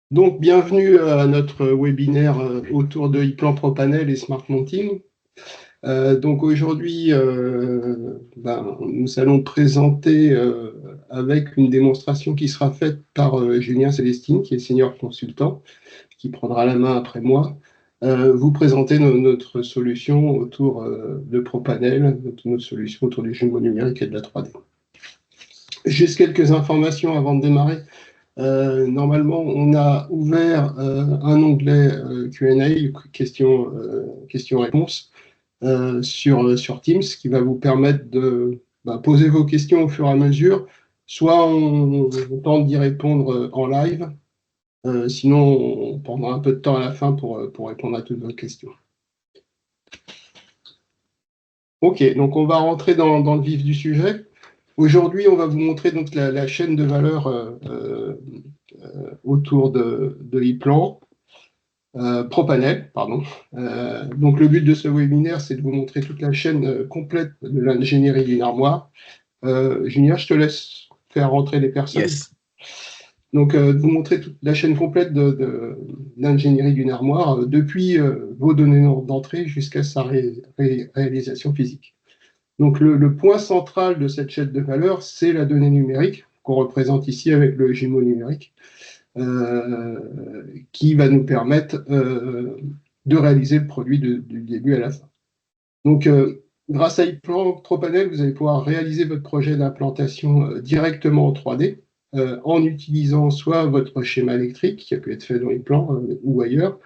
Donc, bienvenue à notre webinaire autour de e-plan Propanel et Smart Mounting. Donc aujourd'hui, nous allons présenter avec une démonstration qui sera faite par Julien Célestine, qui est senior consultant, qui prendra la main après moi, vous présenter notre solution autour de Propanel, notre solution autour du jumeau numérique et de la 3D. Juste quelques informations avant de démarrer. Normalement, on a ouvert un onglet Q&A, questions-réponses, sur Teams, qui va vous permettre de poser vos questions au fur et à mesure. Soit on tente d'y répondre en live, sinon on prendra un peu de temps à la fin pour répondre à toutes vos questions. Ok, donc on va rentrer dans le vif du sujet. Aujourd'hui, on va vous montrer donc la chaîne de valeur autour de e-plan. Propanel, pardon. Donc le but de ce webinaire, c'est de vous montrer toute la chaîne complète de l'ingénierie d'une armoire. Julien, je te laisse faire rentrer les personnes. Yes. Donc, de vous montrer toute la chaîne complète de l'ingénierie d'une armoire, depuis vos données d'entrée jusqu'à sa réalisation physique. Donc, le point central de cette chaîne de valeur, c'est la donnée numérique, qu'on représente ici avec le jumeau numérique. Qui va nous permettre de réaliser le produit du début à la fin. Donc, grâce à e-plan Propanel, vous allez pouvoir réaliser votre projet d'implantation directement en 3D en utilisant soit votre schéma électrique qui a pu être fait dans e-plan ou ailleurs,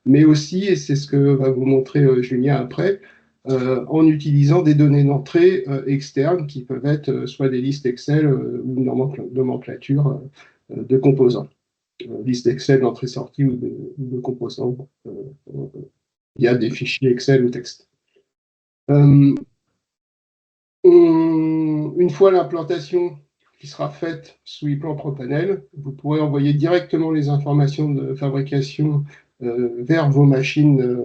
mais aussi, et c'est ce que va vous montrer Julien après, en utilisant des données d'entrée externes qui peuvent être soit des listes Excel ou une nomenclature de composants. Liste Excel d'entrée-sortie ou de composants via des fichiers Excel ou texte. Une fois l'implantation qui sera faite sous e-plan Propanel, vous pourrez envoyer directement les informations de fabrication vers vos machines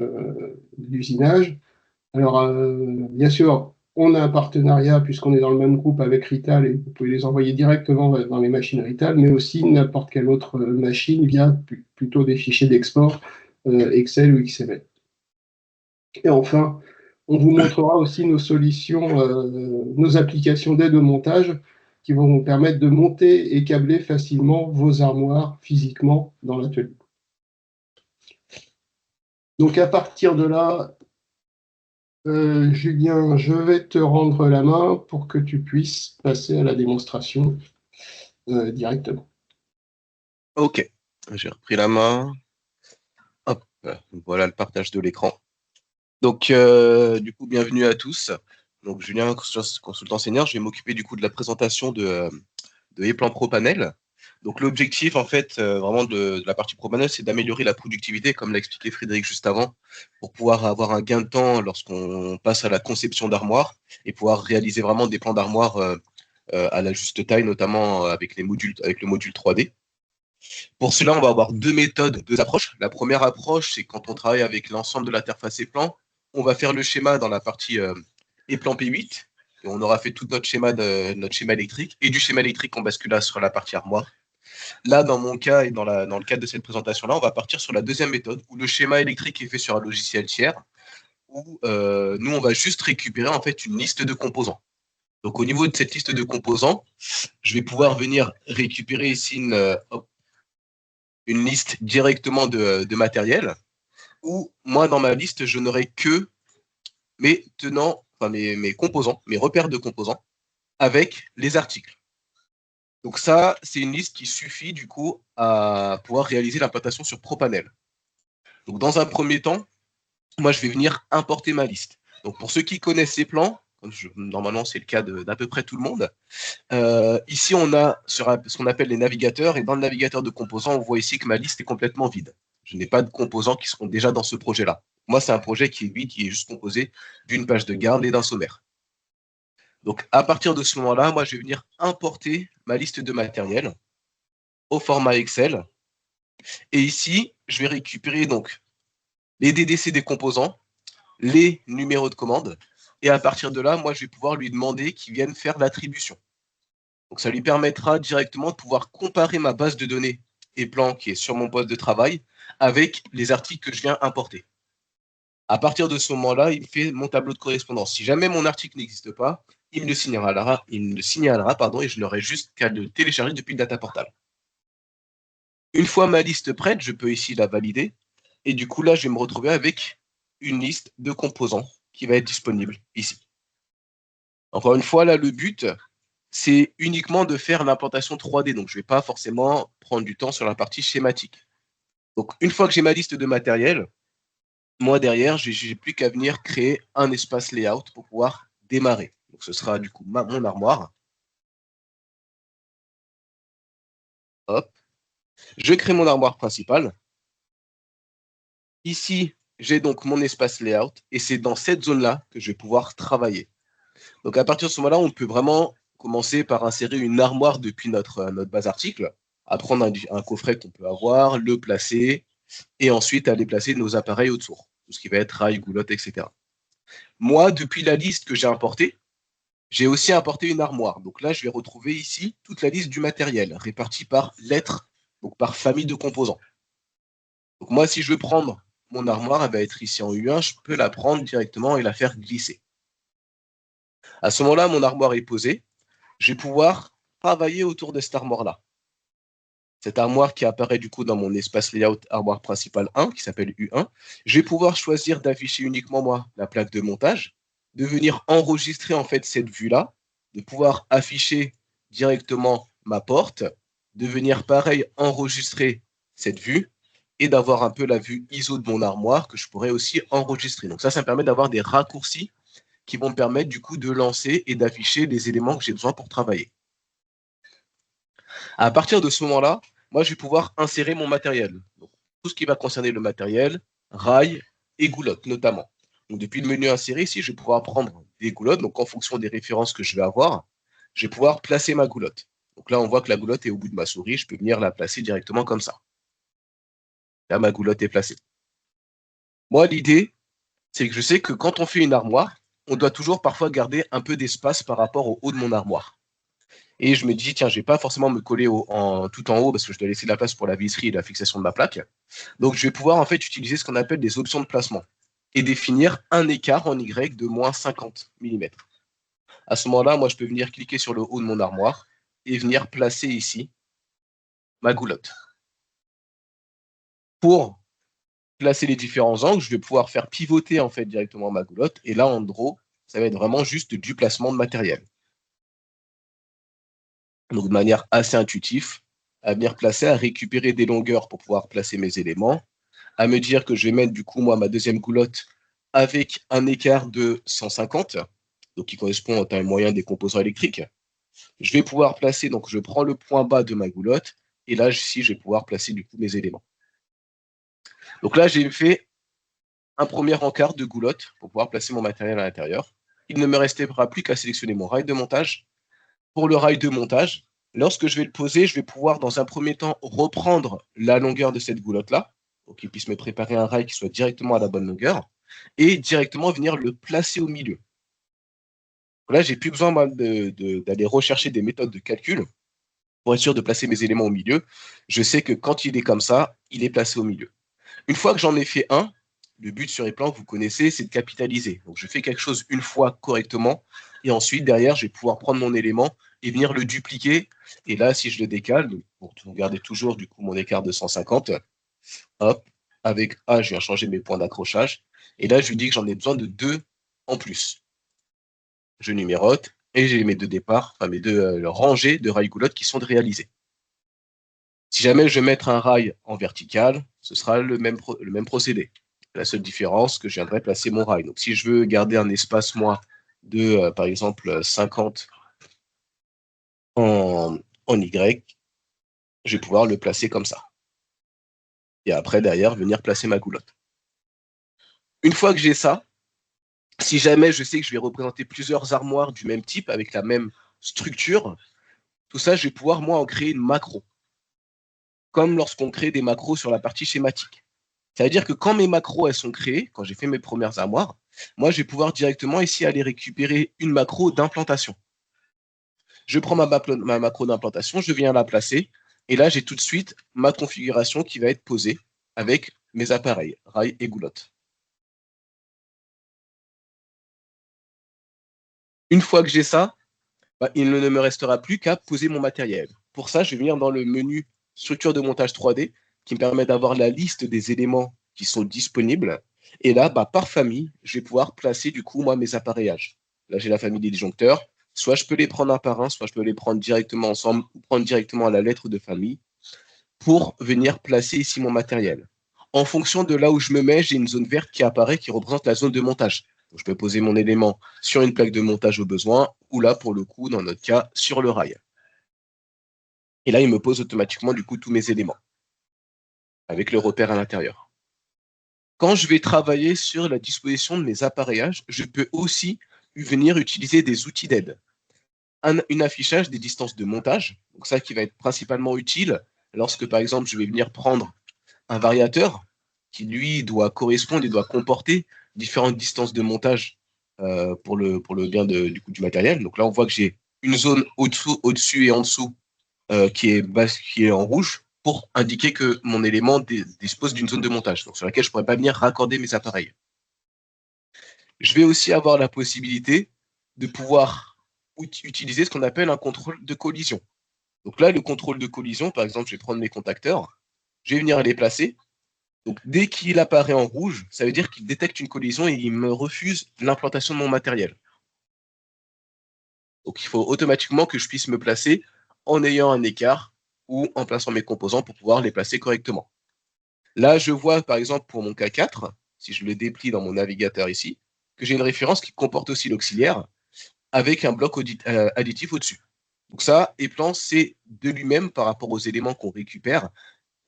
d'usinage. Alors, bien sûr, on a un partenariat puisqu'on est dans le même groupe avec Rital et vous pouvez les envoyer directement dans les machines Rital, mais aussi n'importe quelle autre machine via plutôt des fichiers d'export Excel ou XML. Et enfin, on vous montrera aussi nos solutions, nos applications d'aide au montage qui vont vous permettre de monter et câbler facilement vos armoires physiquement dans l'atelier. Donc à partir de là, Julien, je vais te rendre la main pour que tu puisses passer à la démonstration directement. Ok, j'ai repris la main. Hop, voilà le partage de l'écran. Donc, du coup, bienvenue à tous. Donc, Julien, consultant senior, je vais m'occuper du coup de la présentation de e-plan Propanel. Donc, l'objectif, en fait, vraiment de la partie Propanel, c'est d'améliorer la productivité, comme l'a expliqué Frédéric juste avant, pour pouvoir avoir un gain de temps lorsqu'on passe à la conception d'armoire et pouvoir réaliser vraiment des plans d'armoire à la juste taille, notamment avec le module 3D. Pour cela, on va avoir deux méthodes, deux approches. La première approche, c'est quand on travaille avec l'ensemble de l'interface e-plan, on va faire le schéma dans la partie e-plan P8, et on aura fait tout notre schéma électrique, et du schéma électrique, on basculera sur la partie armoire. Là, dans mon cas et dans le cadre de cette présentation-là, on va partir sur la deuxième méthode, où le schéma électrique est fait sur un logiciel tiers, où nous, on va juste récupérer en fait une liste de composants. Donc, au niveau de cette liste de composants, je vais pouvoir venir récupérer ici une liste directement de matériel, où moi, dans ma liste, je n'aurai que mes tenants, enfin mes composants, mes repères de composants, avec les articles. Donc ça, c'est une liste qui suffit du coup à pouvoir réaliser l'implantation sur Propanel. Donc dans un premier temps, moi, je vais venir importer ma liste. Donc pour ceux qui connaissent ces plans, normalement c'est le cas d'à peu près tout le monde, ici on a ce qu'on appelle les navigateurs, et dans le navigateur de composants, on voit ici que ma liste est complètement vide. Je n'ai pas de composants qui seront déjà dans ce projet-là. Moi, c'est un projet qui est vide, qui est juste composé d'une page de garde et d'un sommaire. Donc à partir de ce moment-là, moi je vais venir importer ma liste de matériel au format Excel. Et ici, je vais récupérer donc les DDC des composants, les numéros de commande, et à partir de là, moi je vais pouvoir lui demander qu'il vienne faire l'attribution. Donc ça lui permettra directement de pouvoir comparer ma base de données et plan qui est sur mon poste de travail avec les articles que je viens importer. À partir de ce moment-là, il fait mon tableau de correspondance. Si jamais mon article n'existe pas, il me le signalera, et je n'aurai juste qu'à le télécharger depuis le data portal. Une fois ma liste prête, je peux ici la valider. Et du coup, là, je vais me retrouver avec une liste de composants qui va être disponible ici. Encore une fois, là, le but, c'est uniquement de faire l'implantation 3D. Donc, je ne vais pas forcément prendre du temps sur la partie schématique. Donc, une fois que j'ai ma liste de matériel, moi, derrière, je n'ai plus qu'à venir créer un espace layout pour pouvoir démarrer. Donc, ce sera du coup mon armoire. Hop. Je crée mon armoire principale. Ici, j'ai donc mon espace layout et c'est dans cette zone-là que je vais pouvoir travailler. Donc, à partir de ce moment-là, on peut vraiment commencer par insérer une armoire depuis notre base article, à prendre un coffret qu'on peut avoir, le placer et ensuite aller placer nos appareils autour, tout ce qui va être rail, goulotte, etc. Moi, depuis la liste que j'ai importée, j'ai aussi importé une armoire. Donc là, je vais retrouver ici toute la liste du matériel, répartie par lettres, donc par famille de composants. Donc moi, si je veux prendre mon armoire, elle va être ici en U1, je peux la prendre directement et la faire glisser. À ce moment-là, mon armoire est posée. Je vais pouvoir travailler autour de cette armoire-là. Cette armoire qui apparaît du coup dans mon espace layout armoire principale 1, qui s'appelle U1, je vais pouvoir choisir d'afficher uniquement moi la plaque de montage, de venir enregistrer en fait cette vue-là, de pouvoir afficher directement ma porte, de venir pareil enregistrer cette vue et d'avoir un peu la vue ISO de mon armoire que je pourrais aussi enregistrer. Donc ça me permet d'avoir des raccourcis qui vont me permettre du coup de lancer et d'afficher les éléments que j'ai besoin pour travailler. À partir de ce moment-là, moi, je vais pouvoir insérer mon matériel. Donc, tout ce qui va concerner le matériel, rail et goulotte notamment. Donc, depuis le menu insérer, ici, je vais pouvoir prendre des goulottes. Donc, en fonction des références que je vais avoir, je vais pouvoir placer ma goulotte. Donc là, on voit que la goulotte est au bout de ma souris. Je peux venir la placer directement comme ça. Là, ma goulotte est placée. Moi, l'idée, c'est que je sais que quand on fait une armoire, on doit toujours parfois garder un peu d'espace par rapport au haut de mon armoire. Et je me dis, tiens, je vais pas forcément me coller tout en haut parce que je dois laisser de la place pour la visserie et la fixation de ma plaque. Donc, je vais pouvoir en fait utiliser ce qu'on appelle des options de placement et définir un écart en Y de moins 50 mm. À ce moment-là, moi, je peux venir cliquer sur le haut de mon armoire et venir placer ici ma goulotte. Pour placer les différents angles, je vais pouvoir faire pivoter en fait directement ma goulotte. Et là, en gros, ça va être vraiment juste du placement de matériel. Donc, de manière assez intuitive, à venir placer, à récupérer des longueurs pour pouvoir placer mes éléments, à me dire que je vais mettre du coup, moi, ma deuxième goulotte avec un écart de 150, donc qui correspond en taille moyen des composants électriques. Je vais pouvoir placer, donc je prends le point bas de ma goulotte, et là, ici, je vais pouvoir placer du coup mes éléments. Donc là, j'ai fait un premier encart de goulotte pour pouvoir placer mon matériel à l'intérieur. Il ne me restera plus qu'à sélectionner mon rail de montage. Pour le rail de montage, lorsque je vais le poser, je vais pouvoir dans un premier temps reprendre la longueur de cette goulotte-là, pour qu'il puisse me préparer un rail qui soit directement à la bonne longueur, et directement venir le placer au milieu. Là, j'ai plus besoin d'aller rechercher des méthodes de calcul pour être sûr de placer mes éléments au milieu. Je sais que quand il est comme ça, il est placé au milieu. Une fois que j'en ai fait un, le but sur les plans que vous connaissez, c'est de capitaliser. Donc, je fais quelque chose une fois correctement, et ensuite, derrière, je vais pouvoir prendre mon élément et venir le dupliquer. Et là, si je le décale, donc, pour garder toujours du coup mon écart de 150, hop, avec A, je viens changer mes points d'accrochage. Et là, je lui dis que j'en ai besoin de 2 en plus. Je numérote et j'ai mes deux départs, enfin mes deux rangées de rails goulottes qui sont réalisées. Si jamais je veux mettre un rail en vertical, ce sera le même procédé. La seule différence, que je viendrai placer mon rail. Donc, si je veux garder un espace, moi, de, par exemple, 50 en Y, je vais pouvoir le placer comme ça. Et après, derrière, venir placer ma goulotte. Une fois que j'ai ça, si jamais je sais que je vais représenter plusieurs armoires du même type, avec la même structure, tout ça, je vais pouvoir, moi, en créer une macro. Comme lorsqu'on crée des macros sur la partie schématique. Ça veut dire que quand mes macros elles sont créées, quand j'ai fait mes premières armoires, moi je vais pouvoir directement ici aller récupérer une macro d'implantation. Je prends ma macro d'implantation, je viens la placer, Et là, j'ai tout de suite ma configuration qui va être posée avec mes appareils, rails et goulottes. Une fois que j'ai ça, il ne me restera plus qu'à poser mon matériel. Pour ça, je vais venir dans le menu structure de montage 3D qui me permet d'avoir la liste des éléments qui sont disponibles. Et là, par famille, je vais pouvoir placer du coup, moi, mes appareillages. Là, j'ai la famille des disjoncteurs. Soit je peux les prendre un par un, soit je peux les prendre directement ensemble ou prendre directement à la lettre de famille pour venir placer ici mon matériel. En fonction de là où je me mets, j'ai une zone verte qui apparaît qui représente la zone de montage. Donc, je peux poser mon élément sur une plaque de montage au besoin ou là, pour le coup, dans notre cas, sur le rail. Et là, il me pose automatiquement du coup tous mes éléments avec le repère à l'intérieur. Quand je vais travailler sur la disposition de mes appareillages, je peux aussi venir utiliser des outils d'aide. Un affichage des distances de montage, donc ça qui va être principalement utile lorsque par exemple je vais venir prendre un variateur qui lui doit correspondre et doit comporter différentes distances de montage pour le bien du coup du matériel. Donc là on voit que j'ai une zone au-dessus et en dessous qui est en rouge pour indiquer que mon élément dispose d'une zone de montage, donc sur laquelle je ne pourrais pas venir raccorder mes appareils. Je vais aussi avoir la possibilité de pouvoir utiliser ce qu'on appelle un contrôle de collision. Donc là, le contrôle de collision, par exemple, je vais prendre mes contacteurs, je vais venir les placer. Donc dès qu'il apparaît en rouge, ça veut dire qu'il détecte une collision et il me refuse l'implantation de mon matériel. Donc il faut automatiquement que je puisse me placer en ayant un écart ou en plaçant mes composants pour pouvoir les placer correctement. Là, je vois par exemple pour mon K4, si je le déplie dans mon navigateur ici, que j'ai une référence qui comporte aussi l'auxiliaire avec un bloc additif au-dessus. Donc ça, Eplan, c'est de lui-même par rapport aux éléments qu'on récupère,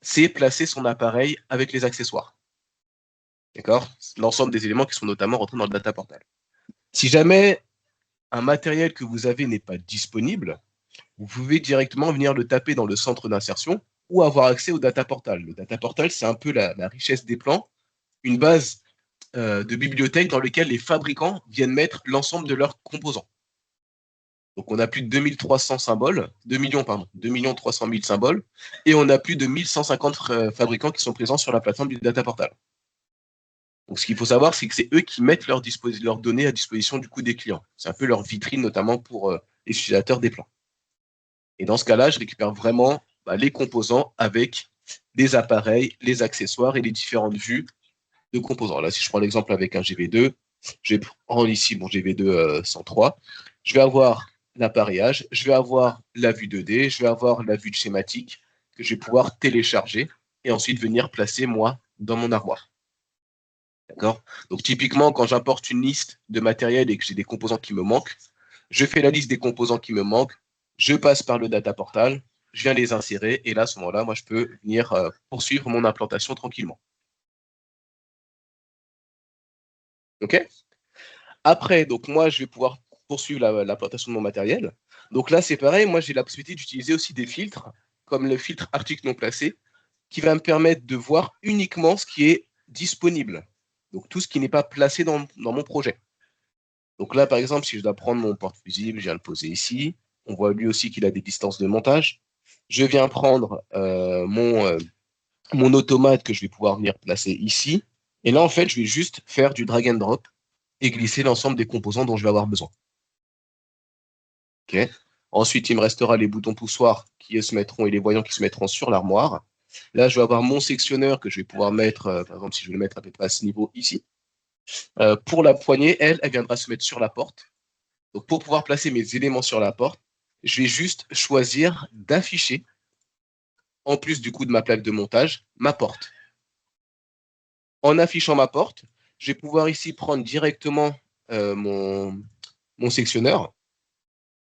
c'est placer son appareil avec les accessoires. D'accord? L'ensemble des éléments qui sont notamment rentrés dans le data portal. Si jamais un matériel que vous avez n'est pas disponible, vous pouvez directement venir le taper dans le centre d'insertion ou avoir accès au data portal. Le data portal, c'est un peu la richesse des plans, une base de bibliothèque dans laquelle les fabricants viennent mettre l'ensemble de leurs composants. Donc on a plus de 2300 symboles, 2 300 000 symboles, et on a plus de 1150 fabricants qui sont présents sur la plateforme du data portal. Donc ce qu'il faut savoir, c'est que c'est eux qui mettent leurs données à disposition du coup des clients. C'est un peu leur vitrine, notamment pour les utilisateurs des plans. Et dans ce cas-là, je récupère vraiment les composants avec les appareils, les accessoires et les différentes vues de composants. Là, si je prends l'exemple avec un GV2, je vais prendre ici mon GV2 103. Je vais avoir l'appareillage, je vais avoir la vue 2D, je vais avoir la vue de schématique que je vais pouvoir télécharger et ensuite venir placer moi dans mon armoire. D'accord? Donc typiquement, quand j'importe une liste de matériel et que j'ai des composants qui me manquent, je fais la liste des composants qui me manquent, je passe par le data portal, je viens les insérer et là, à ce moment-là, moi, je peux venir poursuivre mon implantation tranquillement. OK? Après, donc moi, je vais pouvoir poursuivre l'implantation de mon matériel. Donc là, c'est pareil, moi, j'ai la possibilité d'utiliser aussi des filtres, comme le filtre article non placé, qui va me permettre de voir uniquement ce qui est disponible. Donc tout ce qui n'est pas placé dans mon projet. Donc là, par exemple, si je dois prendre mon porte-fusible, je viens le poser ici. On voit lui aussi qu'il a des distances de montage. Je viens prendre mon automate que je vais pouvoir venir placer ici. Et là, en fait, je vais juste faire du drag and drop et glisser l'ensemble des composants dont je vais avoir besoin. Okay. Ensuite, il me restera les boutons poussoirs qui se mettront et les voyants qui se mettront sur l'armoire. Là, je vais avoir mon sectionneur que je vais pouvoir mettre, par exemple, si je veux le mettre à peu près à ce niveau ici. Pour la poignée, elle viendra se mettre sur la porte. Donc, pour pouvoir placer mes éléments sur la porte, je vais juste choisir d'afficher, en plus du coup de ma plaque de montage, ma porte. En affichant ma porte, je vais pouvoir ici prendre directement mon sectionneur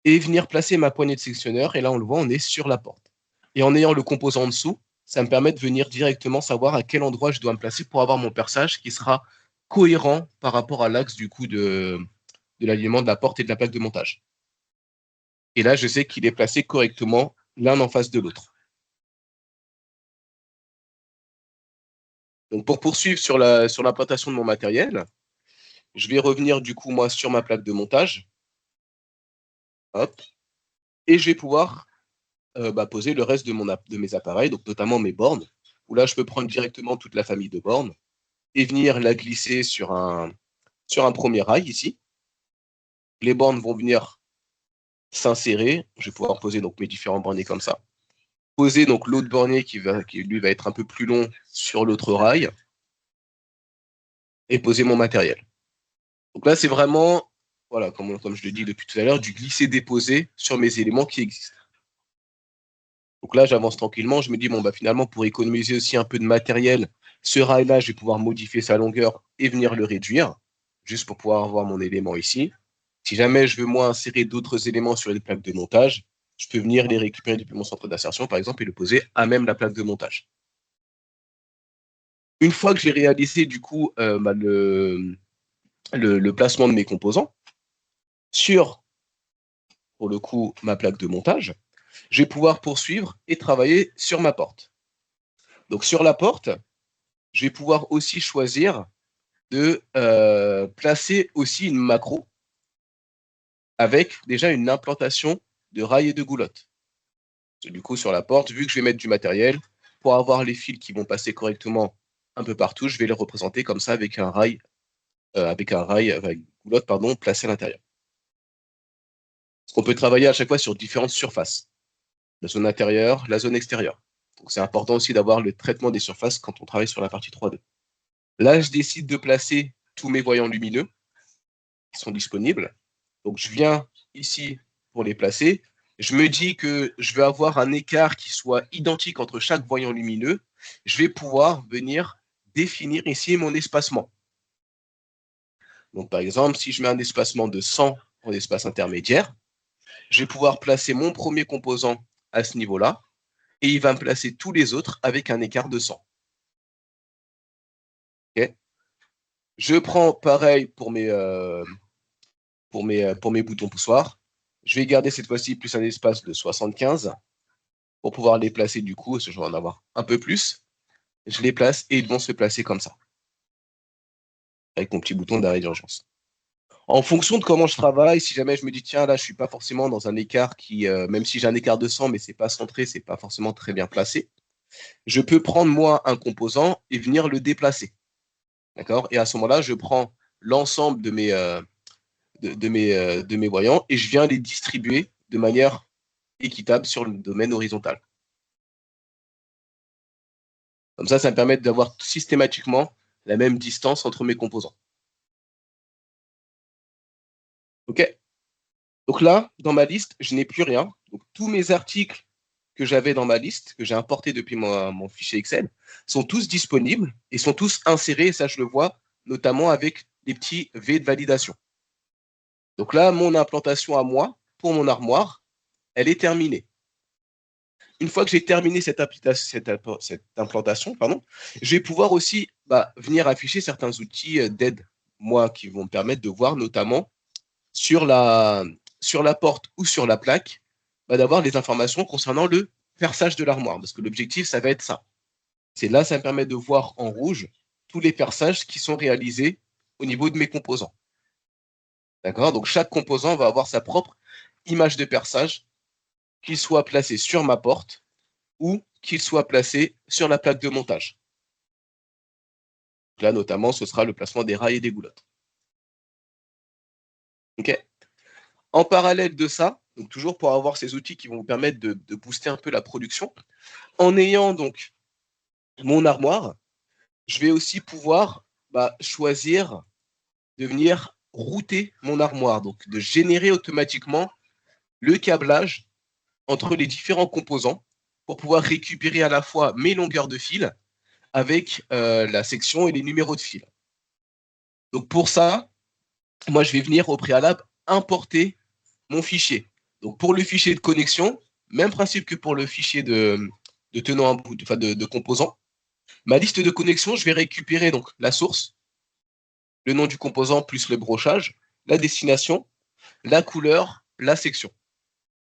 et venir placer ma poignée de sectionneur. Et là, on le voit, on est sur la porte. Et en ayant le composant en dessous, ça me permet de venir directement savoir à quel endroit je dois me placer pour avoir mon perçage qui sera cohérent par rapport à l'axe du coup de l'alignement de la porte et de la plaque de montage. Et là, je sais qu'il est placé correctement l'un en face de l'autre. Donc, pour poursuivre sur l'implantation de mon matériel, je vais revenir du coup, moi, sur ma plaque de montage. Hop. Et je vais pouvoir poser le reste de mes appareils, donc notamment mes bornes, où là, je peux prendre directement toute la famille de bornes et venir la glisser sur un premier rail ici. Les bornes vont venir s'insérer. Je vais pouvoir poser donc mes différents borniers comme ça. Poser donc l'autre bornier qui lui va être un peu plus long sur l'autre rail et poser mon matériel. Donc là, c'est vraiment, voilà, comme je le dis depuis tout à l'heure, du glisser-déposer sur mes éléments qui existent. Donc là, j'avance tranquillement. Je me dis, bon, bah, finalement, pour économiser aussi un peu de matériel, ce rail-là, je vais pouvoir modifier sa longueur et venir le réduire, juste pour pouvoir avoir mon élément ici. Si jamais je veux, moi, insérer d'autres éléments sur les plaques de montage, je peux venir les récupérer depuis mon centre d'insertion, par exemple, et le poser à même la plaque de montage. Une fois que j'ai réalisé, du coup, le placement de mes composants sur, pour le coup, ma plaque de montage, je vais pouvoir poursuivre et travailler sur ma porte. Donc, sur la porte, je vais pouvoir aussi choisir de placer aussi une macro avec déjà une implantation de rails et de goulottes. Du coup, sur la porte, vu que je vais mettre du matériel, pour avoir les fils qui vont passer correctement un peu partout, je vais les représenter comme ça avec un rail, avec une goulotte, pardon, placée à l'intérieur. On peut travailler à chaque fois sur différentes surfaces, la zone intérieure, la zone extérieure. Donc c'est important aussi d'avoir le traitement des surfaces quand on travaille sur la partie 3D. Là, je décide de placer tous mes voyants lumineux qui sont disponibles. Donc je viens ici pour les placer. Je me dis que je vais avoir un écart qui soit identique entre chaque voyant lumineux. Je vais pouvoir venir définir ici mon espacement. Donc par exemple, si je mets un espacement de 100 en espace intermédiaire, je vais pouvoir placer mon premier composant à ce niveau-là et il va me placer tous les autres avec un écart de 100. Okay. Je prends pareil pour mes boutons poussoirs. Je vais garder cette fois-ci plus un espace de 75 pour pouvoir les placer du coup, parce que je vais en avoir un peu plus. Je les place et ils vont se placer comme ça, avec mon petit bouton d'arrêt d'urgence. En fonction de comment je travaille, si jamais je me dis, tiens, là, je ne suis pas forcément dans un écart qui, même si j'ai un écart de 100, mais ce n'est pas centré, ce n'est pas forcément très bien placé, je peux prendre, moi, un composant et venir le déplacer. D'accord? Et à ce moment-là, je prends l'ensemble de mes voyants et je viens les distribuer de manière équitable sur le domaine horizontal. Comme ça me permet d'avoir systématiquement la même distance entre mes composants. OK? Donc là, dans ma liste, je n'ai plus rien. Donc tous mes articles que j'avais dans ma liste, que j'ai importés depuis mon fichier Excel, sont tous disponibles et sont tous insérés, et ça je le vois, notamment avec les petits V de validation. Donc là, mon implantation à moi, pour mon armoire, elle est terminée. Une fois que j'ai terminé cette implantation, je vais pouvoir aussi venir afficher certains outils d'aide, moi, qui vont me permettre de voir notamment sur la porte ou sur la plaque, d'avoir les informations concernant le perçage de l'armoire. Parce que l'objectif, ça va être ça. C'est là, ça me permet de voir en rouge tous les perçages qui sont réalisés au niveau de mes composants. D'accord? Donc, chaque composant va avoir sa propre image de perçage, qu'il soit placé sur ma porte ou qu'il soit placé sur la plaque de montage. Là, notamment, ce sera le placement des rails et des goulottes. OK? En parallèle de ça, donc toujours pour avoir ces outils qui vont vous permettre de booster un peu la production, en ayant donc mon armoire, je vais aussi pouvoir choisir de venir router mon armoire, donc de générer automatiquement le câblage entre les différents composants pour pouvoir récupérer à la fois mes longueurs de fil avec la section et les numéros de fil. Donc pour ça, moi je vais venir au préalable importer mon fichier. Donc pour le fichier de connexion, même principe que pour le fichier de tenant un bout, de composants. Ma liste de connexion, je vais récupérer donc la source, le nom du composant plus le brochage, la destination, la couleur, la section.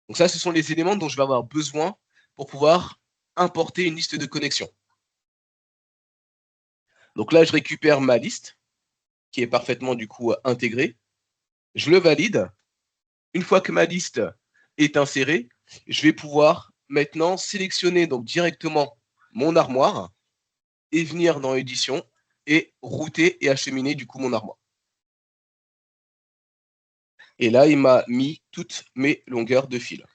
Donc ça, ce sont les éléments dont je vais avoir besoin pour pouvoir importer une liste de connexion. Donc là, je récupère ma liste qui est parfaitement du coup intégrée. Je le valide. Une fois que ma liste est insérée, je vais pouvoir maintenant sélectionner donc directement mon armoire et venir dans édition et router et acheminer du coup mon armoire. Et là, il m'a mis toutes mes longueurs de fil.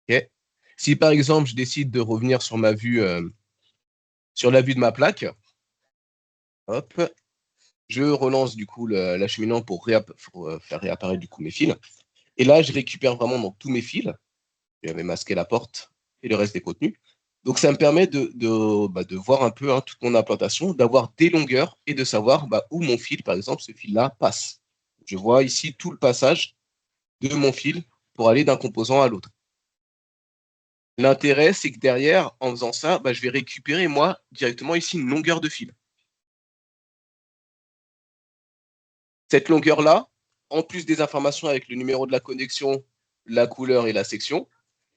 Okay. Si par exemple, je décide de revenir sur ma vue, sur la vue de ma plaque, hop, je relance du coup l'acheminement pour faire réapparaître du coup mes fils. Et là, je récupère vraiment donc, tous mes fils. J'avais masqué la porte et le reste des contenus. Donc, ça me permet de voir un peu toute mon implantation, d'avoir des longueurs et de savoir où mon fil, par exemple, ce fil-là passe. Je vois ici tout le passage de mon fil pour aller d'un composant à l'autre. L'intérêt, c'est que derrière, en faisant ça, je vais récupérer, moi, directement ici, une longueur de fil. Cette longueur-là, en plus des informations avec le numéro de la connexion, la couleur et la section,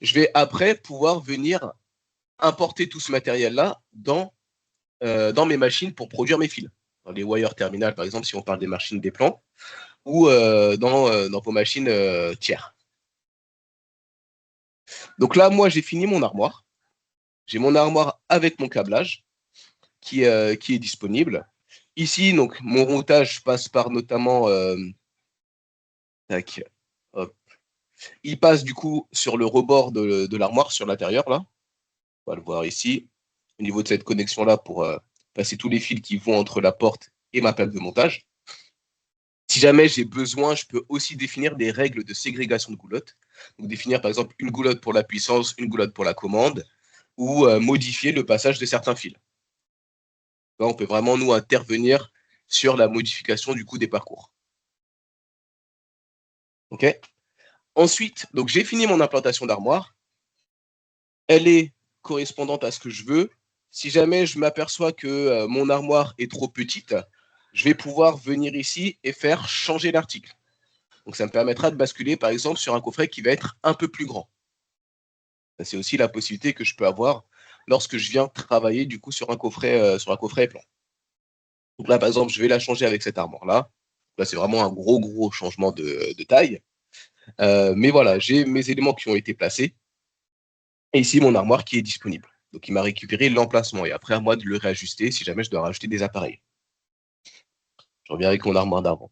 je vais après pouvoir venir importer tout ce matériel-là dans mes machines pour produire mes fils. Dans les wire terminal, par exemple, si on parle des machines des plans, ou dans vos machines tiers. Donc là, moi, j'ai fini mon armoire. J'ai mon armoire avec mon câblage qui est disponible. Ici, donc, mon routage passe par notamment... tac, hop. Il passe du coup sur le rebord de l'armoire, sur l'intérieur, là. On va le voir ici, au niveau de cette connexion-là, pour passer tous les fils qui vont entre la porte et ma plaque de montage. Si jamais j'ai besoin, je peux aussi définir des règles de ségrégation de goulottes. Donc définir par exemple une goulotte pour la puissance, une goulotte pour la commande, ou modifier le passage de certains fils. Là, on peut vraiment nous intervenir sur la modification du coup des parcours. Ok. Ensuite, donc j'ai fini mon implantation d'armoire. Elle est correspondante à ce que je veux. Si jamais je m'aperçois que mon armoire est trop petite, je vais pouvoir venir ici et faire changer l'article. Donc ça me permettra de basculer par exemple sur un coffret qui va être un peu plus grand. C'est aussi la possibilité que je peux avoir lorsque je viens travailler du coup sur un coffret plan. Donc là par exemple je vais la changer avec cette armoire-là. Là c'est vraiment un gros changement de taille. Mais voilà, j'ai mes éléments qui ont été placés. Et ici mon armoire qui est disponible. Donc il m'a récupéré l'emplacement et après à moi de le réajuster si jamais je dois rajouter des appareils. Je reviens avec mon armoire d'avant.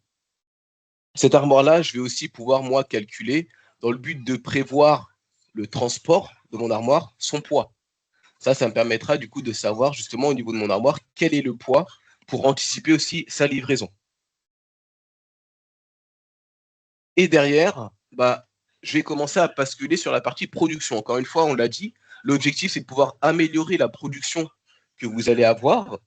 Cette armoire-là, je vais aussi pouvoir moi calculer dans le but de prévoir le transport de mon armoire, son poids. Ça me permettra du coup de savoir justement au niveau de mon armoire quel est le poids pour anticiper aussi sa livraison. Et derrière, je vais commencer à basculer sur la partie production. Encore une fois, on l'a dit, l'objectif c'est de pouvoir améliorer la production que vous allez avoir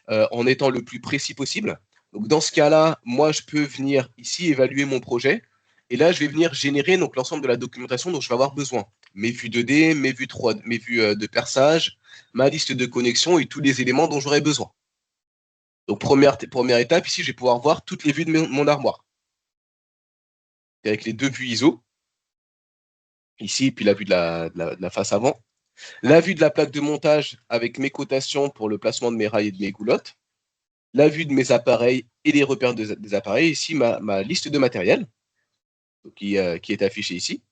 en étant le plus précis possible. Donc dans ce cas-là, moi je peux venir ici évaluer mon projet et là je vais venir générer donc l'ensemble de la documentation dont je vais avoir besoin. Mes vues 2D, mes vues 3, mes vues de perçage, ma liste de connexions et tous les éléments dont j'aurai besoin. Donc première étape, ici je vais pouvoir voir toutes les vues de mon armoire. Avec les deux vues ISO, ici, puis la vue de la face avant. La vue de la plaque de montage avec mes cotations pour le placement de mes rails et de mes goulottes. La vue de mes appareils et les repères des appareils. Ici, ma liste de matériel qui est affichée ici.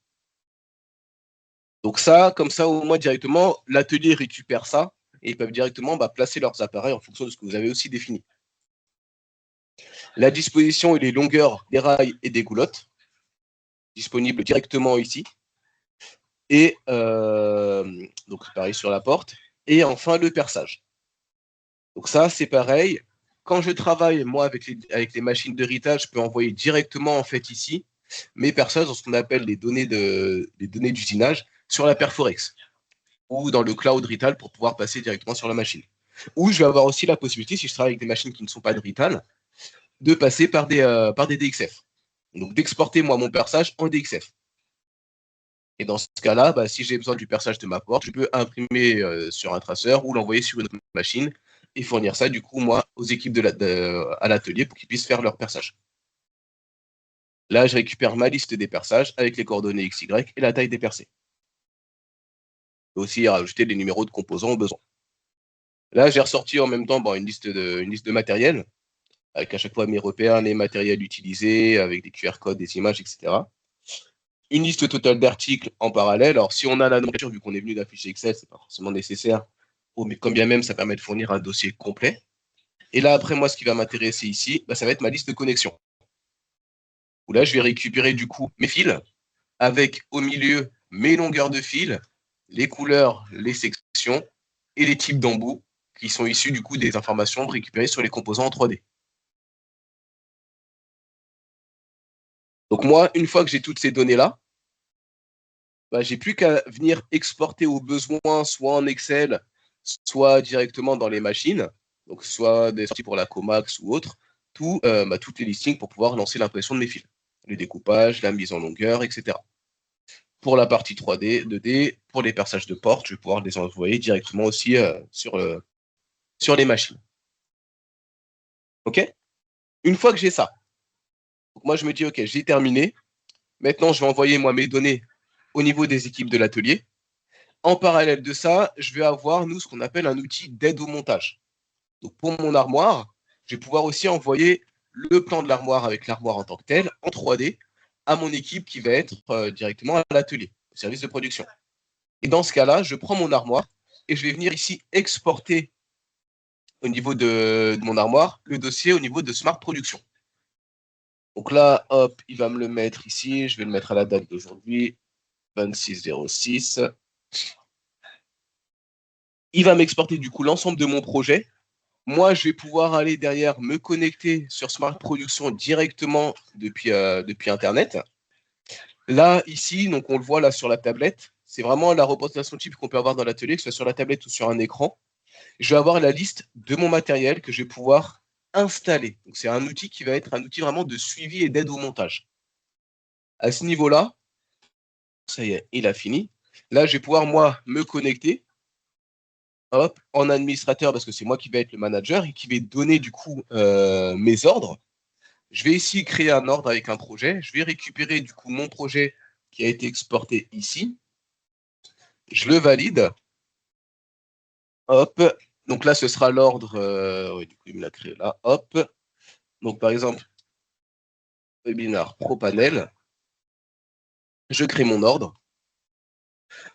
Donc ça, comme ça, au moins directement, l'atelier récupère ça et ils peuvent directement placer leurs appareils en fonction de ce que vous avez aussi défini. La disposition et les longueurs des rails et des goulottes, disponibles directement ici. Et donc pareil sur la porte. Et enfin, le perçage. Donc ça, c'est pareil. Quand je travaille, moi, avec les machines de ritage, je peux envoyer directement, en fait, ici, mes perçages dans ce qu'on appelle les données d'usinage sur la Perforex ou dans le cloud Rital pour pouvoir passer directement sur la machine. Ou je vais avoir aussi la possibilité, si je travaille avec des machines qui ne sont pas de Rital, de passer par des DXF. Donc d'exporter, moi, mon perçage en DXF. Et dans ce cas-là, si j'ai besoin du perçage de ma porte, je peux imprimer sur un traceur ou l'envoyer sur une autre machine et fournir ça, du coup, moi, aux équipes à l'atelier pour qu'ils puissent faire leur perçage. Là, je récupère ma liste des perçages avec les coordonnées XY et la taille des percés. Je peux aussi rajouter les numéros de composants au besoin. Là, j'ai ressorti en même temps une liste de matériel, avec à chaque fois mes repères, les matériels utilisés, avec des QR codes, des images, etc. une liste totale d'articles en parallèle. Alors, si on a la nomenclature, vu qu'on est venu d'un fichier Excel, c'est pas forcément nécessaire, mais quand bien même, ça permet de fournir un dossier complet. Et là, après, moi, ce qui va m'intéresser ici, ça va être ma liste de connexion. Où là, je vais récupérer du coup mes fils, avec au milieu mes longueurs de fil, les couleurs, les sections et les types d'embouts qui sont issus du coup des informations récupérées sur les composants en 3D. Donc moi, une fois que j'ai toutes ces données-là, j'ai plus qu'à venir exporter au besoin, soit en Excel, soit directement dans les machines, donc soit des sorties pour la Comax ou autre, toutes les listings pour pouvoir lancer l'impression de mes fils. Le découpage, la mise en longueur, etc. Pour la partie 3D, 2D, pour les perçages de portes, je vais pouvoir les envoyer directement aussi sur les machines. OK? Une fois que j'ai ça, donc moi je me dis, OK, j'ai terminé. Maintenant, je vais envoyer moi mes données au niveau des équipes de l'atelier. En parallèle de ça, je vais avoir, nous, ce qu'on appelle un outil d'aide au montage. Donc pour mon armoire, je vais pouvoir aussi envoyer le plan de l'armoire avec l'armoire en tant que telle, en 3D, à mon équipe qui va être directement à l'atelier, au service de production. Et dans ce cas-là, je prends mon armoire et je vais venir ici exporter au niveau de mon armoire le dossier au niveau de Smart Production. Donc là, hop, il va me le mettre ici. Je vais le mettre à la date d'aujourd'hui, 26/06. Il va m'exporter du coup l'ensemble de mon projet. Moi, je vais pouvoir aller derrière me connecter sur Smart Production directement depuis Internet. Là, ici, donc on le voit là sur la tablette. C'est vraiment la représentation type qu'on peut avoir dans l'atelier, que ce soit sur la tablette ou sur un écran. Je vais avoir la liste de mon matériel que je vais pouvoir installer. Donc, c'est un outil qui va être un outil vraiment de suivi et d'aide au montage. À ce niveau-là, ça y est, il a fini. Là, je vais pouvoir, moi, me connecter hop, en administrateur, parce que c'est moi qui vais être le manager et qui vais donner, du coup, mes ordres. Je vais ici créer un ordre avec un projet. Je vais récupérer, du coup, mon projet qui a été exporté ici. Je le valide. Hop. Donc là, ce sera l'ordre. Oui, du coup, il me l'a créé là. Hop. Donc, par exemple, webinar pro panel. Je crée mon ordre.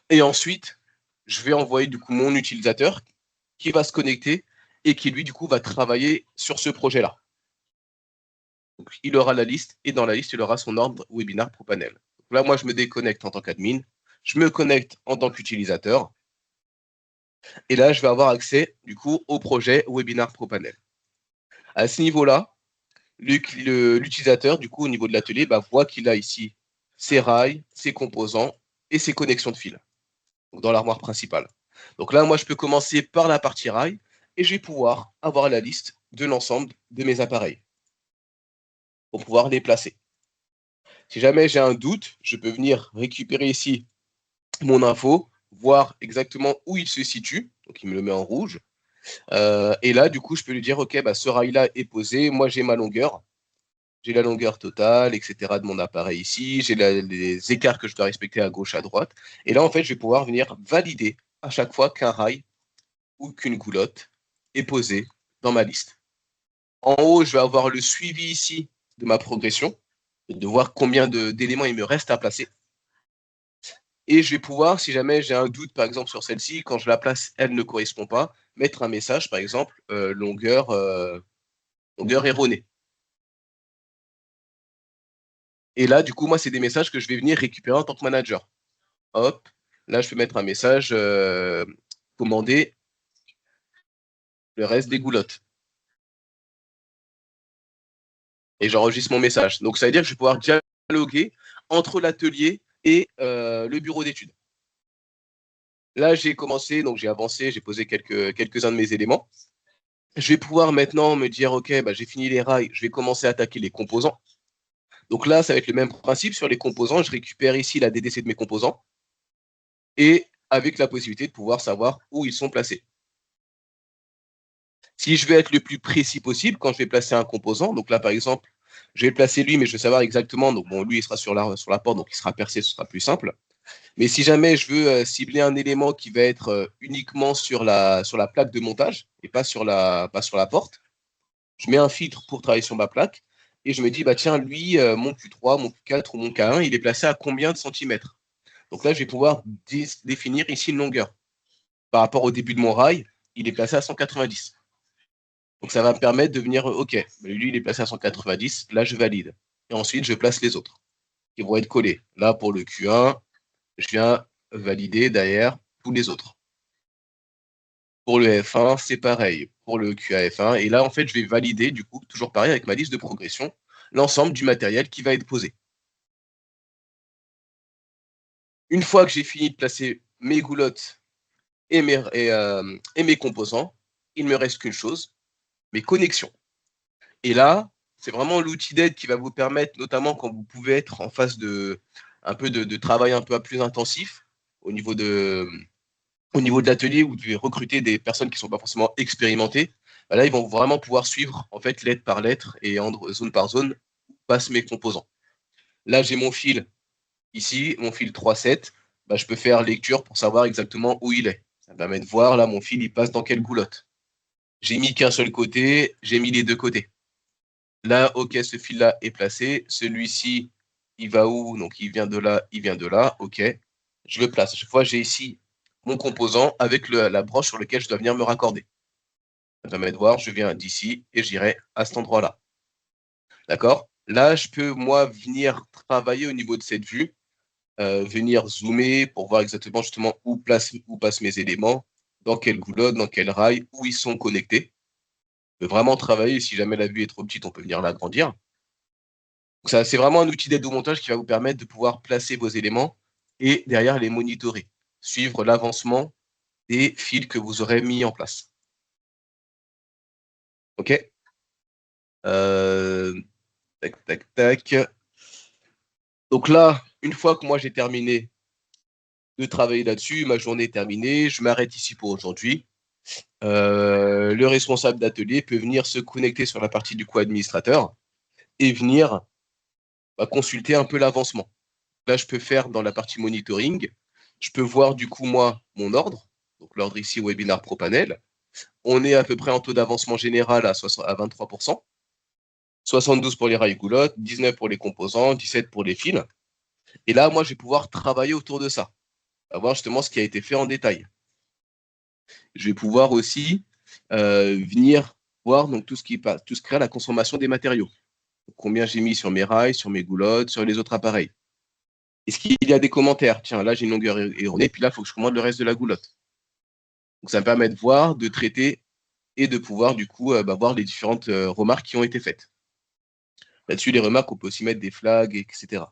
Et ensuite, je vais envoyer du coup mon utilisateur qui va se connecter et qui lui, du coup, va travailler sur ce projet-là. Donc, il aura la liste et dans la liste, il aura son ordre webinar pro panel. Donc là, moi, je me déconnecte en tant qu'admin. Je me connecte en tant qu'utilisateur. Et là, je vais avoir accès, du coup, au projet webinar pro panel. À ce niveau-là, l'utilisateur, du coup, au niveau de l'atelier, voit qu'il a ici ses rails, ses composants et ses connexions de fil, donc dans l'armoire principale. Donc là, moi, je peux commencer par la partie rail et je vais pouvoir avoir la liste de l'ensemble de mes appareils pour pouvoir les placer. Si jamais j'ai un doute, je peux venir récupérer ici mon info, voir exactement où il se situe. Donc, il me le met en rouge. Et là, du coup, je peux lui dire, OK, ce rail-là est posé. Moi, j'ai ma longueur. J'ai la longueur totale, etc. de mon appareil ici. J'ai les écarts que je dois respecter à gauche, à droite. Et là, en fait, je vais pouvoir venir valider à chaque fois qu'un rail ou qu'une goulotte est posée dans ma liste. En haut, je vais avoir le suivi ici de ma progression, de voir combien d'éléments il me reste à placer. Et je vais pouvoir, si jamais j'ai un doute, par exemple, sur celle-ci, quand je la place, elle ne correspond pas, mettre un message, par exemple, longueur erronée. Et là, du coup, moi, c'est des messages que je vais venir récupérer en tant que manager. Hop, là, je peux mettre un message commander le reste des goulottes. Et j'enregistre mon message. Donc, ça veut dire que je vais pouvoir dialoguer entre l'atelier et le bureau d'études. Là, j'ai commencé, donc j'ai avancé, j'ai posé quelques-uns de mes éléments. Je vais pouvoir maintenant me dire, OK, j'ai fini les rails, je vais commencer à attaquer les composants. Donc là, ça va être le même principe sur les composants. Je récupère ici la DDC de mes composants et avec la possibilité de pouvoir savoir où ils sont placés. Si je veux être le plus précis possible, quand je vais placer un composant, donc là, par exemple, je vais le placer lui, mais je veux savoir exactement, donc bon, lui, il sera sur la porte, donc il sera percé, ce sera plus simple. Mais si jamais je veux cibler un élément qui va être uniquement sur la plaque de montage et pas sur la porte, je mets un filtre pour travailler sur ma plaque et je me dis, bah tiens, lui, mon Q3, mon Q4 ou mon K1, il est placé à combien de centimètres? Donc là, je vais pouvoir définir ici une longueur. Par rapport au début de mon rail, il est placé à 190. Donc ça va me permettre de venir, OK, lui, il est placé à 190, là, je valide. Et ensuite, je place les autres qui vont être collés. Là, pour le Q1, je viens valider derrière tous les autres. Pour le F1, c'est pareil. Pour le QAF1, et là, en fait, je vais valider, du coup, toujours pareil avec ma liste de progression, l'ensemble du matériel qui va être posé. Une fois que j'ai fini de placer mes goulottes et mes composants, il ne me reste qu'une chose, mes connexions. Et là, c'est vraiment l'outil d'aide qui va vous permettre, notamment quand vous pouvez être en phase de un peu de travail un peu plus intensif au niveau de l'atelier où vous devez recruter des personnes qui ne sont pas forcément expérimentées. Bah là, ils vont vraiment pouvoir suivre en fait lettre par lettre et zone par zone où passent mes composants. Là, j'ai mon fil ici, mon fil 3,7. Bah, je peux faire lecture pour savoir exactement où il est. Ça me permet de voir là mon fil il passe dans quelle goulotte. J'ai mis qu'un seul côté, j'ai mis les deux côtés. Là, OK, ce fil-là est placé. Celui-ci, il va où? Donc, il vient de là, il vient de là. OK. Je le place. À chaque fois, j'ai ici mon composant avec la branche sur laquelle je dois venir me raccorder. Ça permet de voir, je viens d'ici et j'irai à cet endroit-là. D'accord? Là, je peux, moi, venir travailler au niveau de cette vue, venir zoomer pour voir exactement justement où passent mes éléments, dans quelle goulotte, dans quel rail, où ils sont connectés. Je peux vraiment travailler. Si jamais la vue est trop petite, on peut venir l'agrandir. C'est vraiment un outil d'aide au montage qui va vous permettre de pouvoir placer vos éléments et derrière les monitorer, suivre l'avancement des fils que vous aurez mis en place. OK? Euh, tac, tac, tac. Donc là, une fois que moi j'ai terminé de travailler là-dessus, ma journée est terminée, je m'arrête ici pour aujourd'hui. Le responsable d'atelier peut venir se connecter sur la partie du co-administrateur et venir consulter un peu l'avancement. Là, je peux faire dans la partie monitoring, je peux voir du coup, moi, mon ordre. Donc, l'ordre ici, Webinar Pro Panel. On est à peu près en taux d'avancement général à 23%. 72 pour les rails goulottes, 19 pour les composants, 17 pour les fils. Et là, moi, je vais pouvoir travailler autour de ça, voir justement ce qui a été fait en détail. Je vais pouvoir aussi venir voir donc, tout ce qui est la consommation des matériaux. Donc, combien j'ai mis sur mes rails, sur mes goulottes, sur les autres appareils. Est-ce qu'il y a des commentaires? Tiens, là, j'ai une longueur erronée, puis là, il faut que je commande le reste de la goulotte. Donc, ça me permet de voir, de traiter et de pouvoir, du coup, voir les différentes remarques qui ont été faites. Là-dessus, les remarques, on peut aussi mettre des flags, etc.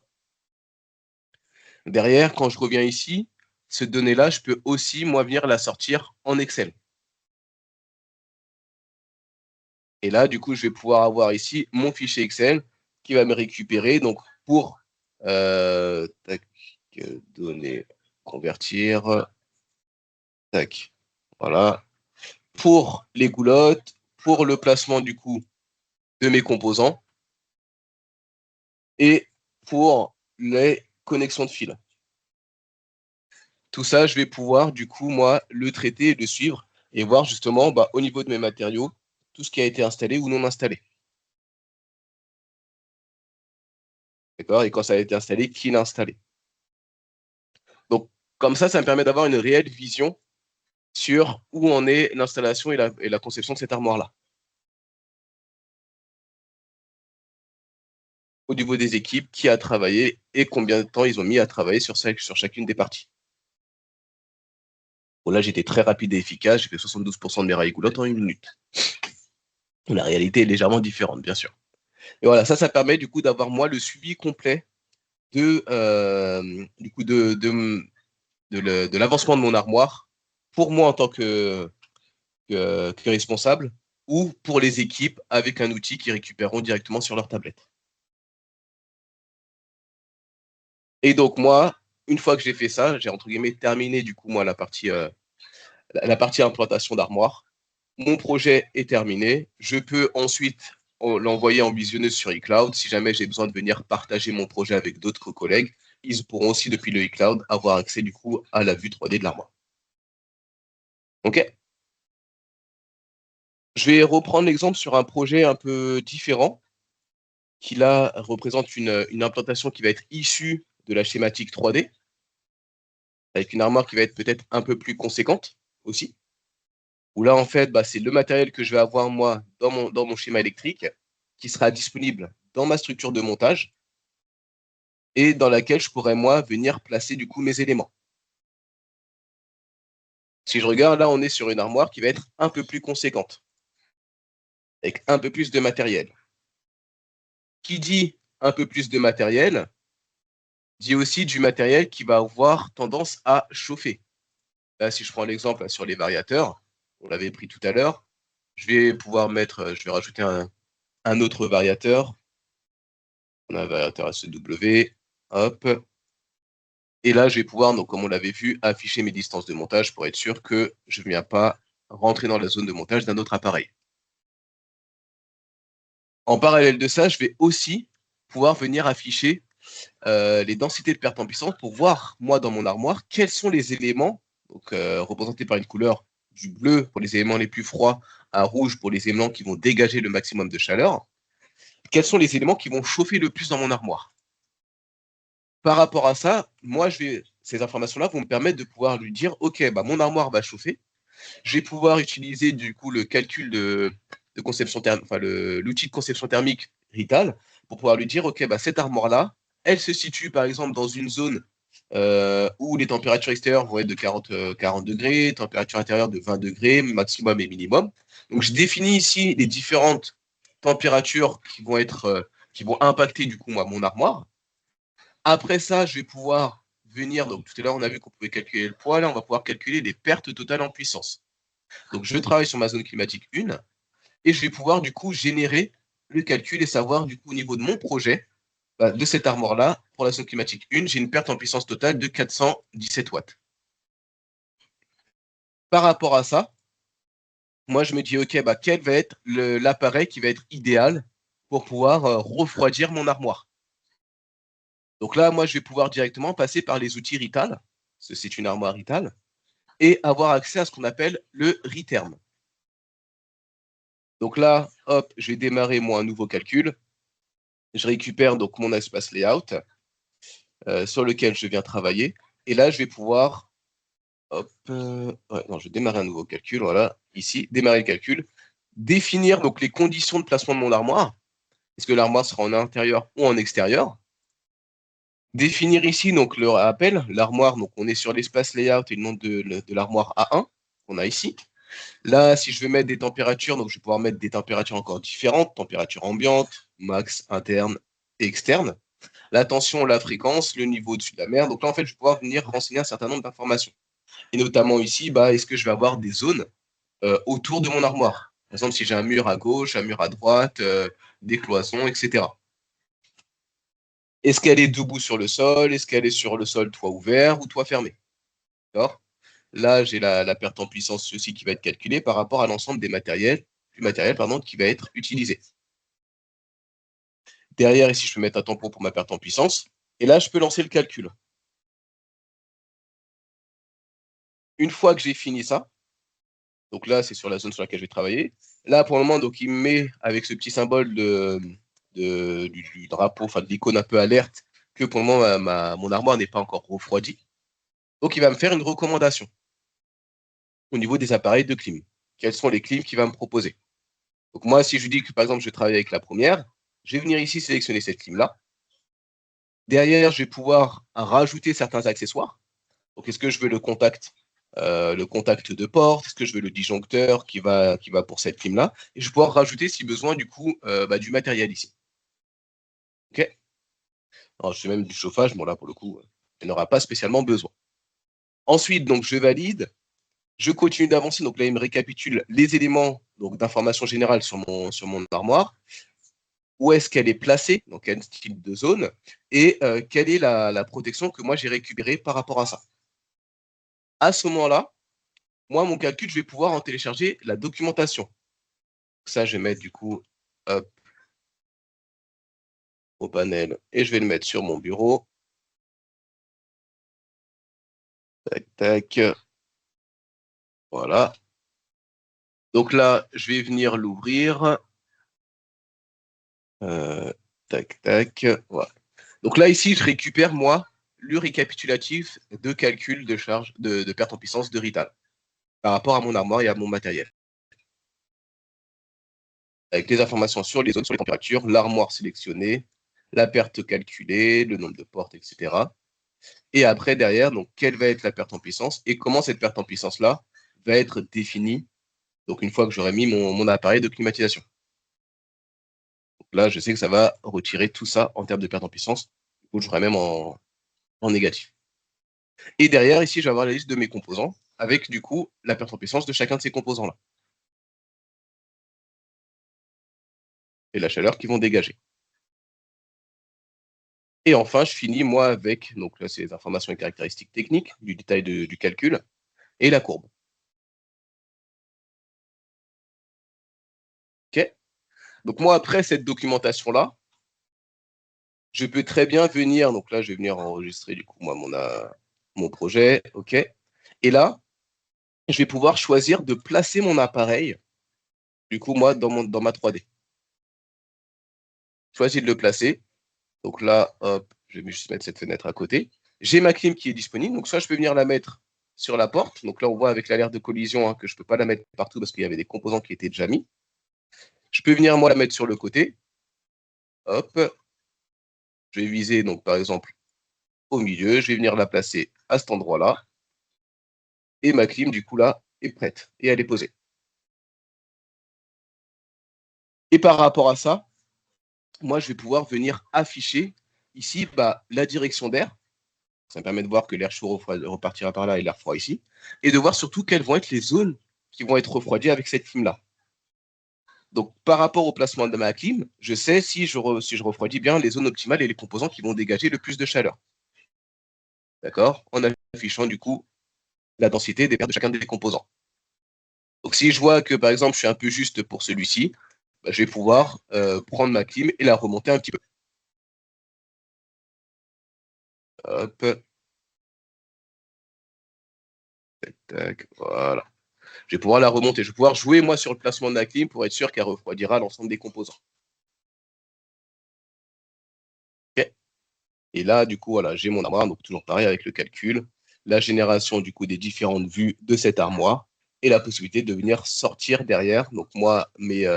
Derrière, quand je reviens ici, cette donnée-là, je peux aussi, moi, venir la sortir en Excel. Et là, du coup, je vais pouvoir avoir ici mon fichier Excel qui va me récupérer. Donc, pour tac, données, convertir, tac, voilà. Pour les goulottes, pour le placement, du coup, de mes composants et pour les connexions de fil. Tout ça, je vais pouvoir, du coup, moi, le traiter et le suivre et voir justement, au niveau de mes matériaux, tout ce qui a été installé ou non installé. D'accord? Et quand ça a été installé, qui l'a installé. Donc, comme ça me permet d'avoir une réelle vision sur où en est l'installation et la conception de cette armoire-là. Au niveau des équipes, qui a travaillé et combien de temps ils ont mis à travailler sur chacune des parties. Bon, là, j'étais très rapide et efficace. J'ai fait 72% de mes rails goulottes en 1 minute. La réalité est légèrement différente, bien sûr. Et voilà, ça permet du coup d'avoir moi le suivi complet de l'avancement de mon armoire pour moi en tant que responsable ou pour les équipes avec un outil qu'ils récupéreront directement sur leur tablette. Et donc moi, une fois que j'ai fait ça, j'ai entre guillemets terminé du coup moi la partie implantation d'armoire. Mon projet est terminé. Je peux ensuite l'envoyer en visionneuse sur iCloud. Si jamais j'ai besoin de venir partager mon projet avec d'autres collègues, ils pourront aussi depuis le iCloud avoir accès du coup à la vue 3D de l'armoire. OK? Je vais reprendre l'exemple sur un projet un peu différent. qui là représente une implantation qui va être issue de la schématique 3D, avec une armoire qui va être peut-être un peu plus conséquente aussi, où là, en fait, c'est le matériel que je vais avoir, moi, dans mon schéma électrique, qui sera disponible dans ma structure de montage et dans laquelle je pourrais, moi, venir placer, du coup, mes éléments. Si je regarde, là, on est sur une armoire qui va être un peu plus conséquente, avec un peu plus de matériel. Qui dit un peu plus de matériel, dit aussi du matériel qui va avoir tendance à chauffer. Là, si je prends l'exemple sur les variateurs, on l'avait pris tout à l'heure, je vais pouvoir mettre, je vais rajouter un autre variateur. On a un variateur SEW, hop. Et là, je vais pouvoir, donc, comme on l'avait vu, afficher mes distances de montage pour être sûr que je ne viens pas rentrer dans la zone de montage d'un autre appareil. En parallèle de ça, je vais aussi pouvoir venir afficher les densités de perte en puissance pour voir, moi, dans mon armoire, quels sont les éléments, donc, représentés par une couleur du bleu pour les éléments les plus froids, à rouge pour les éléments qui vont dégager le maximum de chaleur. Quels sont les éléments qui vont chauffer le plus dans mon armoire? Par rapport à ça, moi, ces informations-là vont me permettre de pouvoir lui dire, OK, mon armoire va chauffer. Je vais pouvoir utiliser du coup le calcul de conception thermique, enfin l'outil de conception thermique Rital, pour pouvoir lui dire, OK, cette armoire-là, elle se situe par exemple dans une zone où les températures extérieures vont être de 40 degrés, température intérieure de 20 degrés, maximum et minimum. Donc je définis ici les différentes températures qui vont impacter du coup mon armoire. Après ça, je vais pouvoir venir, donc tout à l'heure on a vu qu'on pouvait calculer le poids, là on va pouvoir calculer les pertes totales en puissance. Donc je travaille sur ma zone climatique 1 et je vais pouvoir du coup générer le calcul et savoir du coup au niveau de mon projet, de cette armoire-là, pour la zone climatique 1, j'ai une perte en puissance totale de 417 watts. Par rapport à ça, moi je me dis, OK, quel va être l'appareil qui va être idéal pour pouvoir refroidir mon armoire. Donc là, moi je vais pouvoir directement passer par les outils Rital, parce que c'est une armoire Rital, et avoir accès à ce qu'on appelle le reterm. Donc là, hop, je vais démarrer moi un nouveau calcul. Je récupère donc mon espace layout sur lequel je viens travailler. Et là, je vais pouvoir, hop, je vais démarrer un nouveau calcul, voilà, ici, démarrer le calcul, définir donc les conditions de placement de mon armoire. Est-ce que l'armoire sera en intérieur ou en extérieur? Définir ici donc le rappel, l'armoire, donc on est sur l'espace layout et le nom de l'armoire A1 qu'on a ici. Là, si je veux mettre des températures, donc je vais pouvoir mettre des températures encore différentes, température ambiante, max, interne et externe. La tension, la fréquence, le niveau au-dessus de la mer. Donc là, en fait, je vais pouvoir venir renseigner un certain nombre d'informations. Et notamment ici, est-ce que je vais avoir des zones autour de mon armoire? Par exemple, si j'ai un mur à gauche, un mur à droite, des cloisons, etc. Est-ce qu'elle est debout sur le sol? Est-ce qu'elle est sur le sol toit ouvert ou toit fermé? D'accord? Là, j'ai la perte en puissance aussi qui va être calculée par rapport à l'ensemble du matériel qui va être utilisé. Derrière, ici, je peux mettre un tampon pour ma perte en puissance. Et là, je peux lancer le calcul. Une fois que j'ai fini ça, donc là, c'est sur la zone sur laquelle je vais travailler. Là, pour le moment, donc, il me met avec ce petit symbole du drapeau, enfin de l'icône un peu alerte, que pour le moment, mon armoire n'est pas encore refroidie. Donc, il va me faire une recommandation au niveau des appareils de clim. Quelles sont les clims qu'il va me proposer? Donc, moi, si je lui dis que, par exemple, je vais travailler avec la première, je vais venir ici sélectionner cette clim-là. Derrière, je vais pouvoir rajouter certains accessoires. Donc, est-ce que je veux le contact de porte? Est-ce que je veux le disjoncteur qui va pour cette clim-là? Et je vais pouvoir rajouter, si besoin, du coup, du matériel ici. OK? Alors, je fais même du chauffage. Bon, là, pour le coup, il n'aura pas spécialement besoin. Ensuite, donc, je valide. Je continue d'avancer. Donc là, il me récapitule les éléments d'information générale sur mon armoire. Où est-ce qu'elle est placée, dans quel style de zone, et quelle est la protection que moi j'ai récupérée par rapport à ça. À ce moment-là, moi, mon calcul, je vais pouvoir en télécharger la documentation. Ça, je vais mettre du coup hop, au panel et je vais le mettre sur mon bureau. Tac, tac. Voilà. Donc là, je vais venir l'ouvrir. Tac, tac. Voilà. Donc là, ici, je récupère, moi, le récapitulatif de calcul de charge de perte en puissance de Rital par rapport à mon armoire et à mon matériel. Avec les informations sur les zones, sur les températures, l'armoire sélectionnée, la perte calculée, le nombre de portes, etc. Et après, derrière, donc, quelle va être la perte en puissance et comment cette perte en puissance-là va être définie, donc une fois que j'aurai mis mon appareil de climatisation. Donc là, je sais que ça va retirer tout ça en termes de perte en puissance. Du coup, je ferai même en négatif. Et derrière, ici, je vais avoir la liste de mes composants avec, du coup, la perte en puissance de chacun de ces composants-là. Et la chaleur qu'ils vont dégager. Et enfin, je finis, moi, avec, donc là, c'est les informations et caractéristiques techniques, du détail du calcul, et la courbe. OK. Donc moi, après cette documentation-là, je peux très bien venir, donc là, je vais venir enregistrer, du coup, moi, mon projet, OK. Et là, je vais pouvoir choisir de placer mon appareil, du coup, moi, dans ma 3D. Choisis de le placer. Donc là, hop, je vais juste mettre cette fenêtre à côté. J'ai ma clim qui est disponible. Donc soit je peux venir la mettre sur la porte. Donc là, on voit avec l'alerte de collision hein, que je ne peux pas la mettre partout parce qu'il y avait des composants qui étaient déjà mis. Je peux venir, moi, la mettre sur le côté. Hop. Je vais viser, donc, par exemple, au milieu. Je vais venir la placer à cet endroit-là. Et ma clim, du coup, là, est prête. Et elle est posée. Et par rapport à ça, moi, je vais pouvoir venir afficher ici la direction d'air. Ça me permet de voir que l'air chaud repartira par là et l'air froid ici. Et de voir surtout quelles vont être les zones qui vont être refroidies avec cette clim-là. Donc, par rapport au placement de ma clim, je sais si je refroidis bien les zones optimales et les composants qui vont dégager le plus de chaleur. D'accord? En affichant du coup la densité des pertes de chacun des composants. Donc, si je vois que par exemple je suis un peu juste pour celui-ci, je vais pouvoir prendre ma clim et la remonter un petit peu. Hop. Tac, tac, voilà. Je vais pouvoir la remonter. Je vais pouvoir jouer moi sur le placement de la clim pour être sûr qu'elle refroidira l'ensemble des composants. Okay. Et là, du coup, voilà, j'ai mon armoire, donc toujours pareil avec le calcul, la génération du coup des différentes vues de cette armoire et la possibilité de venir sortir derrière. Donc moi, mes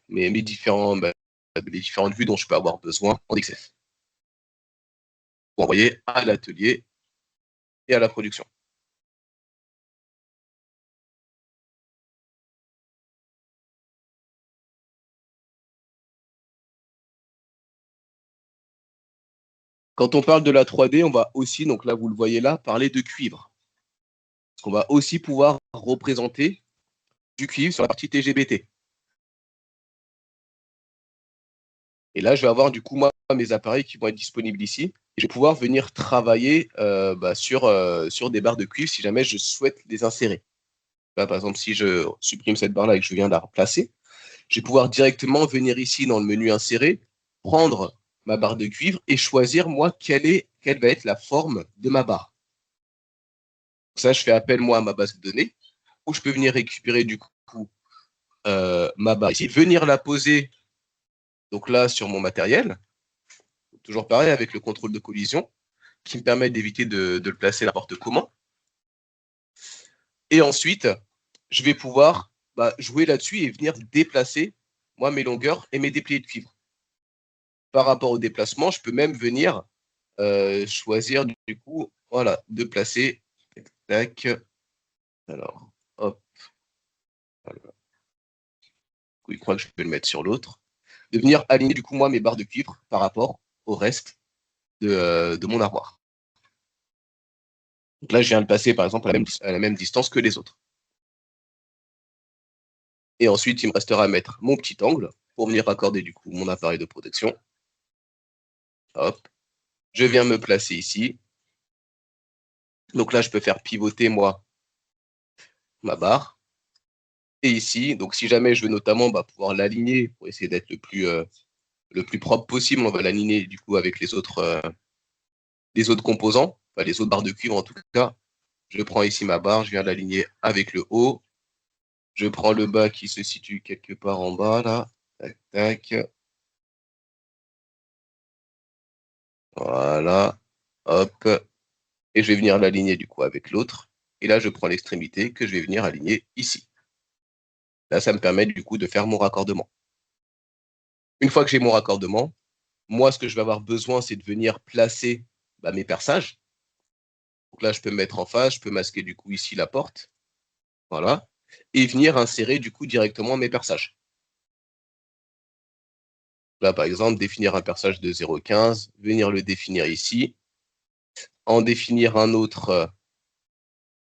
les différentes vues dont je peux avoir besoin en XF pour envoyer à l'atelier et à la production. Quand on parle de la 3D, on va aussi, donc là vous le voyez là, parler de cuivre. Parce qu'on va aussi pouvoir représenter du cuivre sur la partie TGBT. Et là, je vais avoir du coup moi mes appareils qui vont être disponibles ici. Et je vais pouvoir venir travailler sur des barres de cuivre si jamais je souhaite les insérer. Là, par exemple, si je supprime cette barre-là et que je viens de la replacer, je vais pouvoir directement venir ici dans le menu insérer, prendre ma barre de cuivre et choisir moi quelle va être la forme de ma barre. Donc ça, je fais appel moi à ma base de données où je peux venir récupérer du coup ma barre ici, venir la poser donc là sur mon matériel. Toujours pareil avec le contrôle de collision qui me permet d'éviter de le placer n'importe comment. Et ensuite, je vais pouvoir jouer là-dessus et venir déplacer moi mes longueurs et mes dépliés de cuivre. Par rapport au déplacement, je peux même venir choisir du coup, voilà, de placer, tac, alors, hop, voilà. Il croit que je peux le mettre sur l'autre, de venir aligner du coup moi mes barres de cuivre par rapport au reste de mon armoire. Donc là, je viens de passer par exemple à la même distance que les autres. Et ensuite, il me restera à mettre mon petit angle pour venir raccorder du coup mon appareil de protection. Hop, je viens me placer ici. Donc là, je peux faire pivoter moi ma barre. Et ici, donc si jamais je veux notamment pouvoir l'aligner pour essayer d'être le plus propre possible, on va l'aligner du coup avec les autres composants, enfin, les autres barres de cuivre en tout cas. Je prends ici ma barre, je viens l'aligner avec le haut. Je prends le bas qui se situe quelque part en bas là. Tac, tac. Voilà. Hop. Et je vais venir l'aligner du coup avec l'autre. Et là, je prends l'extrémité que je vais venir aligner ici. Là, ça me permet du coup de faire mon raccordement. Une fois que j'ai mon raccordement, moi, ce que je vais avoir besoin, c'est de venir placer mes perçages. Donc là, je peux me mettre en face, je peux masquer du coup ici la porte. Voilà. Et venir insérer du coup directement mes perçages. Là, par exemple, définir un perçage de 0,15, venir le définir ici, en définir un autre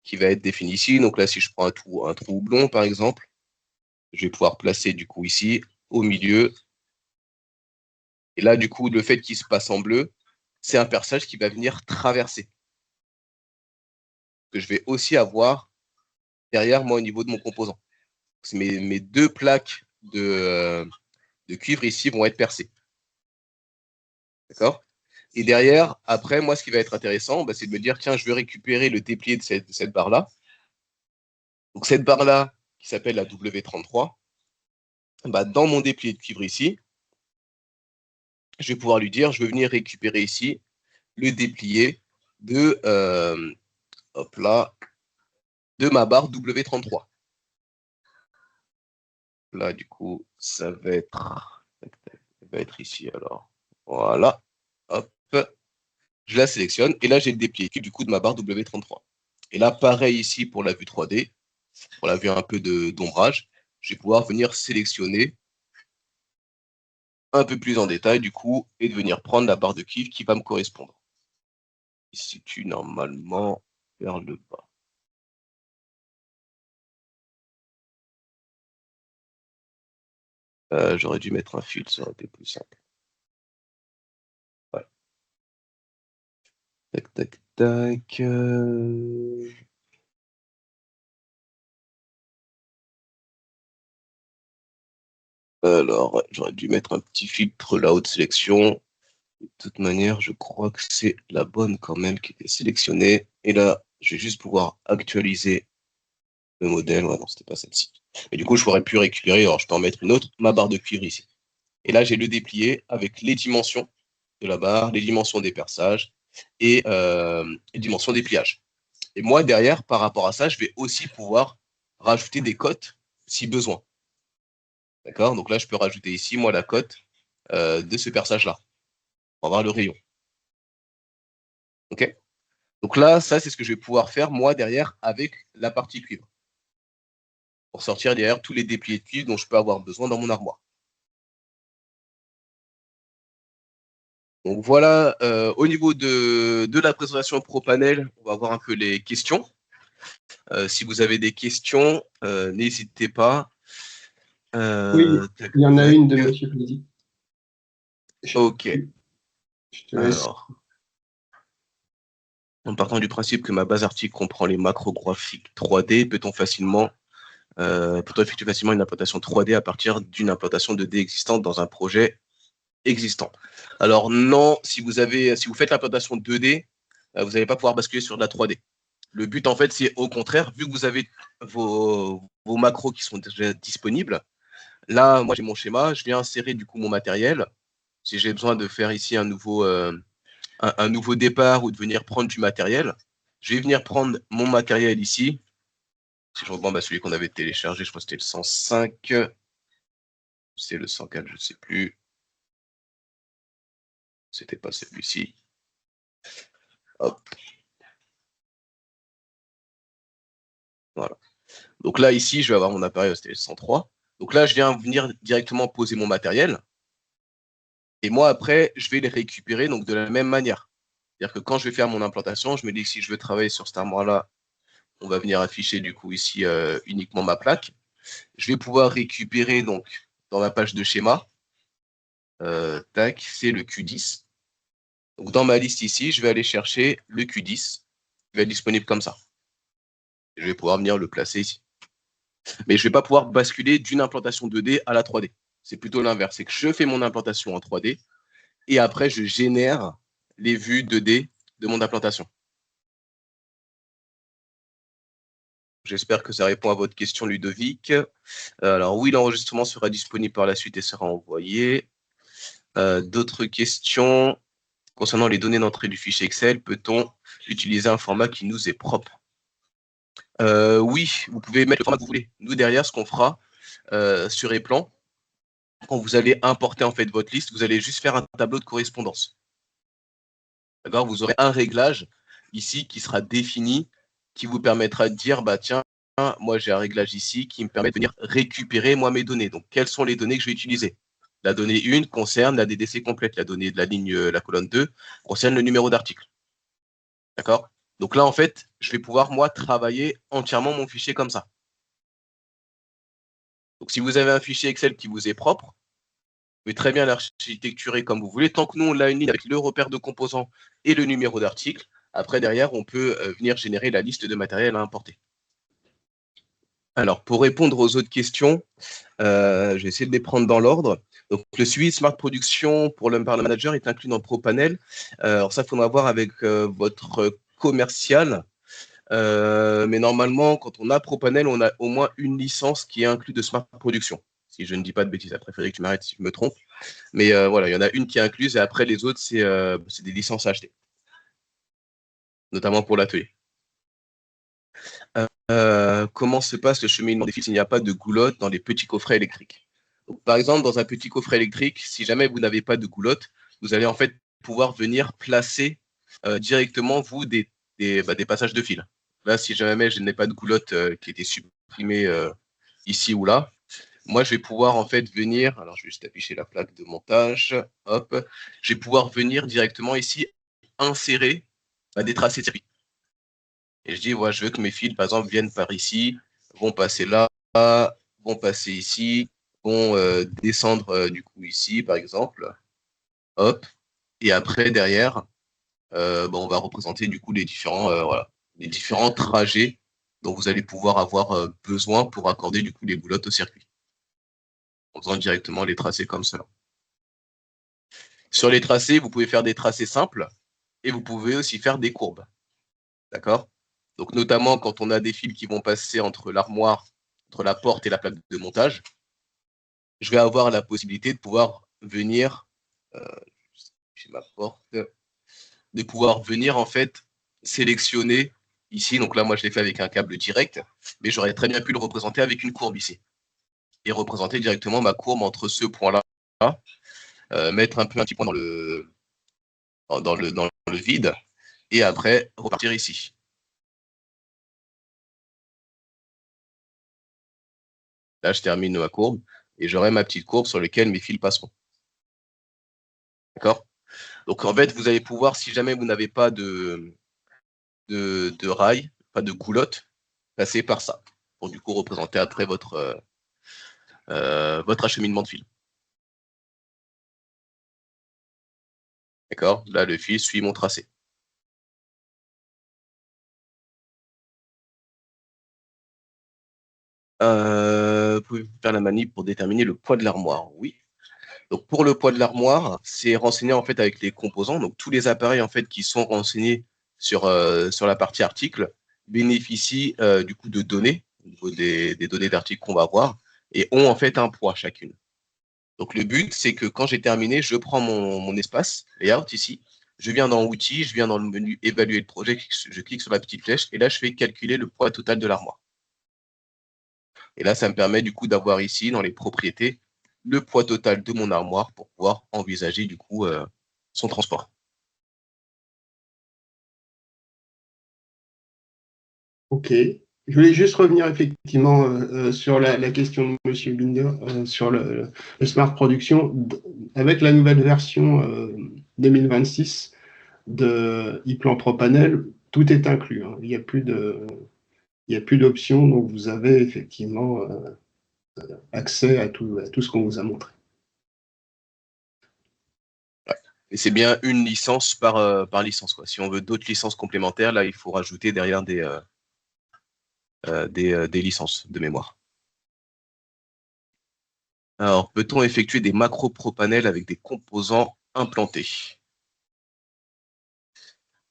qui va être défini ici. Donc là, si je prends un trou houblon, par exemple, je vais pouvoir placer du coup ici, au milieu. Et là, du coup, le fait qu'il se passe en bleu, c'est un perçage qui va venir traverser. Que je vais aussi avoir derrière moi au niveau de mon composant. Mes deux plaques de cuivre ici vont être percées. D'accord? Et derrière, après, moi, ce qui va être intéressant, c'est de me dire, tiens, je veux récupérer le déplié de cette barre-là. Donc, cette barre-là, qui s'appelle la W33, dans mon déplié de cuivre ici, je vais pouvoir lui dire, je veux venir récupérer ici le déplié de, hop là, de ma barre W33. Là, du coup, ça va être ici, alors. Voilà. Hop. Je la sélectionne. Et là, j'ai le déplié du coup de ma barre W33. Et là, pareil ici pour la vue 3D. Pour la vue un peu d'ombrage. Je vais pouvoir venir sélectionner un peu plus en détail, du coup, et de venir prendre la barre de cuivre qui va me correspondre. Il se situe normalement vers le bas. J'aurais dû mettre un fil, ça aurait été plus simple. Voilà. Tac, tac, tac. Alors, j'aurais dû mettre un petit filtre là-haut de sélection. De toute manière, je crois que c'est la bonne quand même qui était sélectionnée. Et là, je vais juste pouvoir actualiser le modèle. Ouais, non, c'était pas celle-ci. Et du coup, je pourrais plus récupérer, alors je peux en mettre une autre, ma barre de cuivre ici. Et là, j'ai le déplié avec les dimensions de la barre, les dimensions des perçages et les dimensions des pliages. Et moi, derrière, par rapport à ça, je vais aussi pouvoir rajouter des cotes si besoin. D'accord? Donc là, je peux rajouter ici, moi, la cote de ce perçage-là pour avoir le rayon. OK? Donc là, ça, c'est ce que je vais pouvoir faire, moi, derrière, avec la partie cuivre. Pour sortir derrière tous les dépliés de cuivre dont je peux avoir besoin dans mon armoire. Donc voilà, au niveau de la présentation ProPanel, on va voir un peu les questions. Si vous avez des questions, n'hésitez pas. Oui, Tac, il y en a tac. une de Monsieur Plaidy. Ok. Je te laisse. Alors, en partant du principe que ma base article comprend les macros graphiques 3D, peut-on effectuer facilement une implantation 3D à partir d'une implantation 2D existante dans un projet existant? Alors non, si vous faites l'implantation 2D, vous n'allez pas pouvoir basculer sur de la 3D. Le but, en fait, c'est au contraire, vu que vous avez vos macros qui sont déjà disponibles, là, moi, j'ai mon schéma, je viens insérer du coup mon matériel. Si j'ai besoin de faire ici un nouveau départ ou de venir prendre du matériel, je vais venir prendre mon matériel ici. Si je reprends celui qu'on avait téléchargé, je crois que c'était le 105. C'est le 104, je ne sais plus. C'était pas celui-ci. Hop. Voilà. Donc là, ici, je vais avoir mon appareil, c'était le 103. Donc là, je viens venir directement poser mon matériel. Et moi, après, je vais les récupérer donc de la même manière. C'est-à-dire que quand je vais faire mon implantation, je me dis que si je veux travailler sur cette armoire-là, on va venir afficher du coup ici uniquement ma plaque. Je vais pouvoir récupérer donc dans ma page de schéma, tac, c'est le Q10. Donc dans ma liste ici, je vais aller chercher le Q10 qui va être disponible comme ça. Je vais pouvoir venir le placer ici. Mais je ne vais pas pouvoir basculer d'une implantation 2D à la 3D. C'est plutôt l'inverse. C'est que je fais mon implantation en 3D et après, je génère les vues 2D de mon implantation. J'espère que ça répond à votre question, Ludovic. Alors oui, l'enregistrement sera disponible par la suite et sera envoyé. D'autres questions? concernant les données d'entrée du fichier Excel, peut-on utiliser un format qui nous est propre? Oui, vous pouvez mettre le format que vous voulez. Nous, derrière, ce qu'on fera sur Eplan, quand vous allez importer en fait votre liste, vous allez juste faire un tableau de correspondance. D'accord? Vous aurez un réglage ici qui sera défini, qui vous permettra de dire, bah tiens, moi j'ai un réglage ici qui me permet de venir récupérer moi mes données. Donc, quelles sont les données que je vais utiliser? La donnée 1 concerne la DDC complète. La donnée de la ligne, la colonne 2 concerne le numéro d'article. D'accord? Donc là, en fait, je vais pouvoir, moi, travailler entièrement mon fichier comme ça. Donc, si vous avez un fichier Excel qui vous est propre, vous pouvez très bien l'architecturer comme vous voulez. Tant que nous, on a une ligne avec le repère de composants et le numéro d'article, après, derrière, on peut venir générer la liste de matériel à importer. Alors, pour répondre aux autres questions, je vais essayer de les prendre dans l'ordre. Donc, le suivi Smart Production par le manager est inclus dans ProPanel. Alors, ça, il faudra voir avec votre commercial. Mais normalement, quand on a ProPanel, on a au moins une licence qui est inclue de Smart Production. Si je ne dis pas de bêtises, après, Frédéric, tu m'arrêtes si je me trompe. Mais voilà, il y en a une qui est incluse et après, les autres, c'est des licences à acheter, notamment pour l'atelier. Comment se passe le cheminement des fils s'il n'y a pas de goulotte dans les petits coffrets électriques? Donc, par exemple, dans un petit coffret électrique, si jamais vous n'avez pas de goulotte, vous allez en fait pouvoir venir placer directement, vous, des passages de fil. Là, si jamais je n'ai pas de goulotte qui a été supprimée ici ou là, moi, je vais pouvoir en fait venir, alors je vais juste afficher la plaque de montage, hop, je vais pouvoir venir directement ici insérer des tracés de circuit. Et je dis, ouais, je veux que mes fils, par exemple, viennent par ici, vont passer là, vont passer ici, vont descendre du coup ici, par exemple, hop, et après, derrière, on va représenter du coup les différents trajets dont vous allez pouvoir avoir besoin pour accorder du coup les boulottes au circuit, en faisant directement les tracés comme cela. Sur les tracés, vous pouvez faire des tracés simples et vous pouvez aussi faire des courbes. D'accord? Donc, notamment quand on a des fils qui vont passer entre l'armoire, entre la porte et la plaque de montage, je vais avoir la possibilité de pouvoir venir, ma porte, de pouvoir venir en fait sélectionner ici. Donc là, moi, je l'ai fait avec un câble direct, mais j'aurais très bien pu le représenter avec une courbe ici et représenter directement ma courbe entre ce point-là, mettre un petit point dans le vide et après repartir ici. Là, je termine ma courbe et j'aurai ma petite courbe sur laquelle mes fils passeront. D'accord? Donc, en fait, vous allez pouvoir, si jamais vous n'avez pas de rail, pas de coulotte, passer par ça pour du coup représenter après votre acheminement de fil. D'accord? Là, le fil suit mon tracé. Vous pouvez faire la manip pour déterminer le poids de l'armoire. Oui. Donc, pour le poids de l'armoire, c'est renseigné en fait avec les composants. Donc, tous les appareils en fait qui sont renseignés sur la partie article bénéficient du coup de données, au niveau des données d'articles qu'on va avoir, et ont en fait un poids chacune. Donc, le but, c'est que quand j'ai terminé, je prends mon espace layout ici, je viens dans Outils, je viens dans le menu Évaluer le projet, je clique sur la petite flèche, et là, je fais calculer le poids total de l'armoire. Et là, ça me permet du coup d'avoir ici, dans les propriétés, le poids total de mon armoire pour pouvoir envisager du coup son transport. Ok. Je voulais juste revenir effectivement sur la question de M. Binder sur le Smart Production. Avec la nouvelle version 2026 de ePlan ProPanel, tout est inclus, hein. Il n'y a plus d'options, donc vous avez effectivement accès à tout ce qu'on vous a montré. Et c'est bien une licence par licence, quoi. Si on veut d'autres licences complémentaires, là, il faut rajouter derrière des licences de mémoire. Alors, peut-on effectuer des macros ProPanel avec des composants implantés?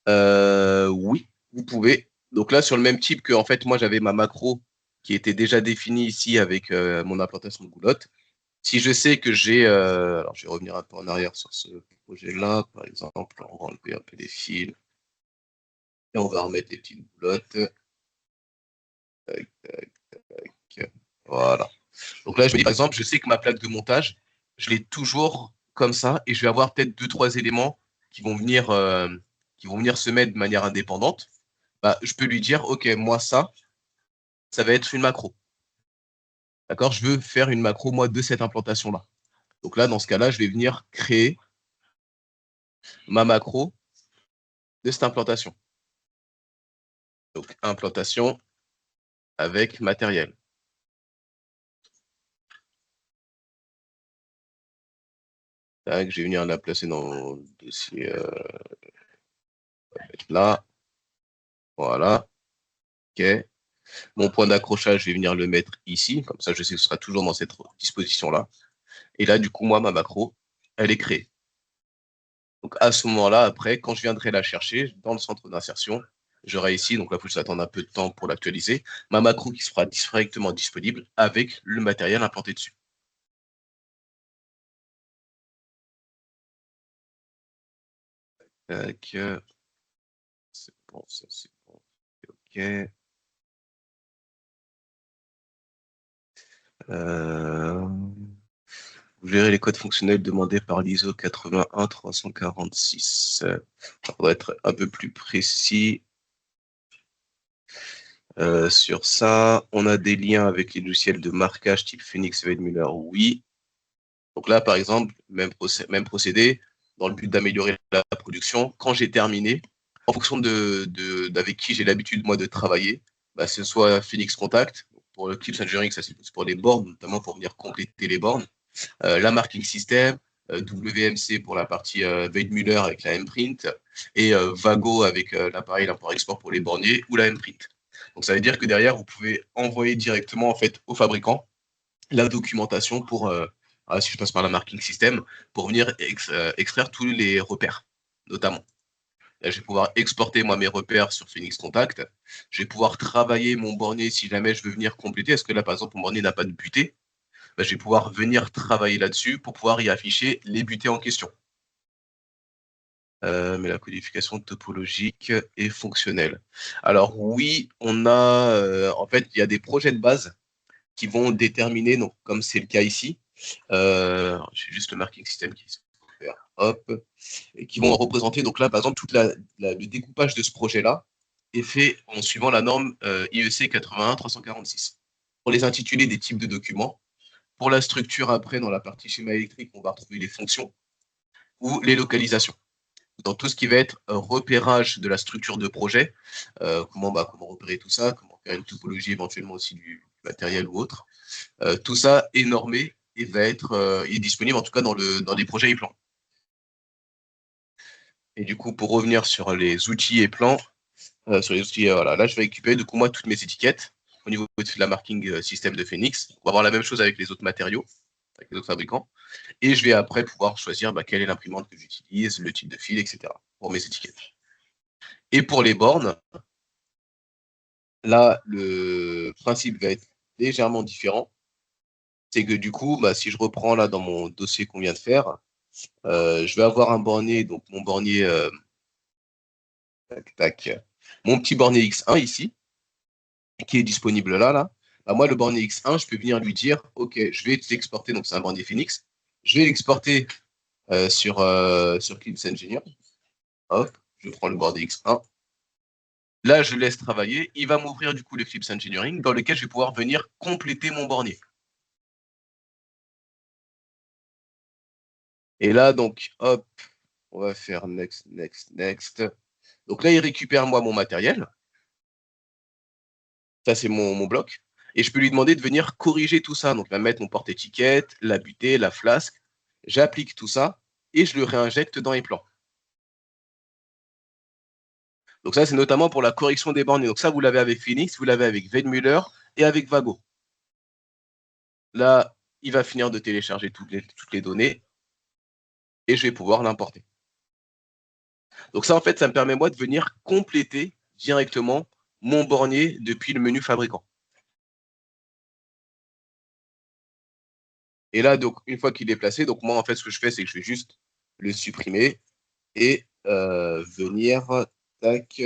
Oui, vous pouvez. Donc là, sur le même type que, en fait, moi, j'avais ma macro qui était déjà définie ici avec mon implantation de goulotte. Si je sais que j'ai... alors, je vais revenir un peu en arrière sur ce projet-là, par exemple. On va enlever un peu les fils. Et on va remettre les petites boulottes. Tac, tac, tac. Voilà. Donc là, je me dis, par exemple, je sais que ma plaque de montage, je l'ai toujours comme ça, et je vais avoir peut-être 2-3 éléments qui vont venir se mettre de manière indépendante. Bah, je peux lui dire, OK, moi, ça va être une macro. D'accord? Je veux faire une macro, moi, de cette implantation-là. Donc là, dans ce cas-là, je vais venir créer ma macro de cette implantation. Donc, implantation avec matériel. Tac, je vais venir la placer dans le dossier là. Voilà. OK. Mon point d'accrochage, je vais venir le mettre ici. Comme ça, je sais que ce sera toujours dans cette disposition-là. Et là, du coup, moi, ma macro, elle est créée. Donc, à ce moment-là, après, quand je viendrai la chercher dans le centre d'insertion, j'aurai ici, donc là, il faut que j'attende un peu de temps pour l'actualiser, ma macro qui sera directement disponible avec le matériel implanté dessus. Tac. C'est bon, ça, c'est bon. OK. Vous gérez les codes fonctionnels demandés par l'ISO 81346. On va être un peu plus précis sur ça. On a des liens avec les logiciels de marquage type Phoenix Webmuller, oui. Donc là, par exemple, même procédé, dans le but d'améliorer la production. Quand j'ai terminé, en fonction d'avec qui j'ai l'habitude, moi, de travailler, bah, ce soit Phoenix Contact, pour le Clips Engineering, ça c'est pour les bornes, notamment pour venir compléter les bornes. La Marking System, WMC pour la partie Weidmuller avec la Mprint, et Vago avec l'appareil import-export pour les borniers, ou la Mprint. Donc ça veut dire que derrière, vous pouvez envoyer directement en fait au fabricant la documentation pour, si je passe par la Marking System, pour venir extraire tous les repères, notamment. Là, je vais pouvoir exporter moi mes repères sur Phoenix Contact. Je vais pouvoir travailler mon bornier si jamais je veux venir compléter. Est-ce que là, par exemple, mon bornier n'a pas de butée? Bah, je vais pouvoir venir travailler là-dessus pour pouvoir y afficher les butées en question. Mais la codification topologique est fonctionnelle. Alors oui, on a, en fait, il y a des projets de base qui vont déterminer, donc comme c'est le cas ici, j'ai juste le marking system qui se faire, hop, et qui vont représenter, donc là, par exemple, le découpage de ce projet-là est fait en suivant la norme IEC 81346. Pour les intitulés des types de documents, pour la structure, après, dans la partie schéma électrique, on va retrouver les fonctions ou les localisations. Dans tout ce qui va être repérage de la structure de projet, comment repérer tout ça, comment faire une topologie éventuellement aussi du matériel ou autre. Tout ça est normé et va être est disponible en tout cas dans les projets et plans. Et du coup, pour revenir sur les outils et plans, sur les outils, voilà, là je vais récupérer du coup moi toutes mes étiquettes au niveau de la marking système de Phoenix. On va avoir la même chose avec les autres matériaux, avec les autres fabricants. Et je vais après pouvoir choisir quelle est l'imprimante que j'utilise, le type de fil, etc. pour mes étiquettes. Et pour les bornes, là, le principe va être légèrement différent. C'est que du coup, si je reprends là dans mon dossier qu'on vient de faire, je vais avoir un bornier, donc mon bornier, tac, tac, mon petit bornier X1 ici, qui est disponible là. Moi, le bornier X1, je peux venir lui dire, OK, je vais l'exporter, donc c'est un bornier Phoenix, je vais l'exporter sur Clips Engineer. Hop, je prends le bornier X1. Là, je laisse travailler. Il va m'ouvrir du coup le Clips Engineering dans lequel je vais pouvoir venir compléter mon bornier. Et là, donc, hop, on va faire next, next, next. Donc là, il récupère moi mon matériel. Ça, c'est mon bloc. Et je peux lui demander de venir corriger tout ça. Donc, il va mettre mon porte-étiquette, la butée, la flasque. J'applique tout ça et je le réinjecte dans les plans. Donc ça, c'est notamment pour la correction des borniers. Donc ça, vous l'avez avec Phoenix, vous l'avez avec Weidmuller et avec Vago. Là, il va finir de télécharger toutes les données et je vais pouvoir l'importer. Donc ça, en fait, ça me permet moi de venir compléter directement mon bornier depuis le menu fabricant. Et là, donc, une fois qu'il est placé, donc moi, en fait, ce que je fais, c'est que je vais juste le supprimer et venir, tac,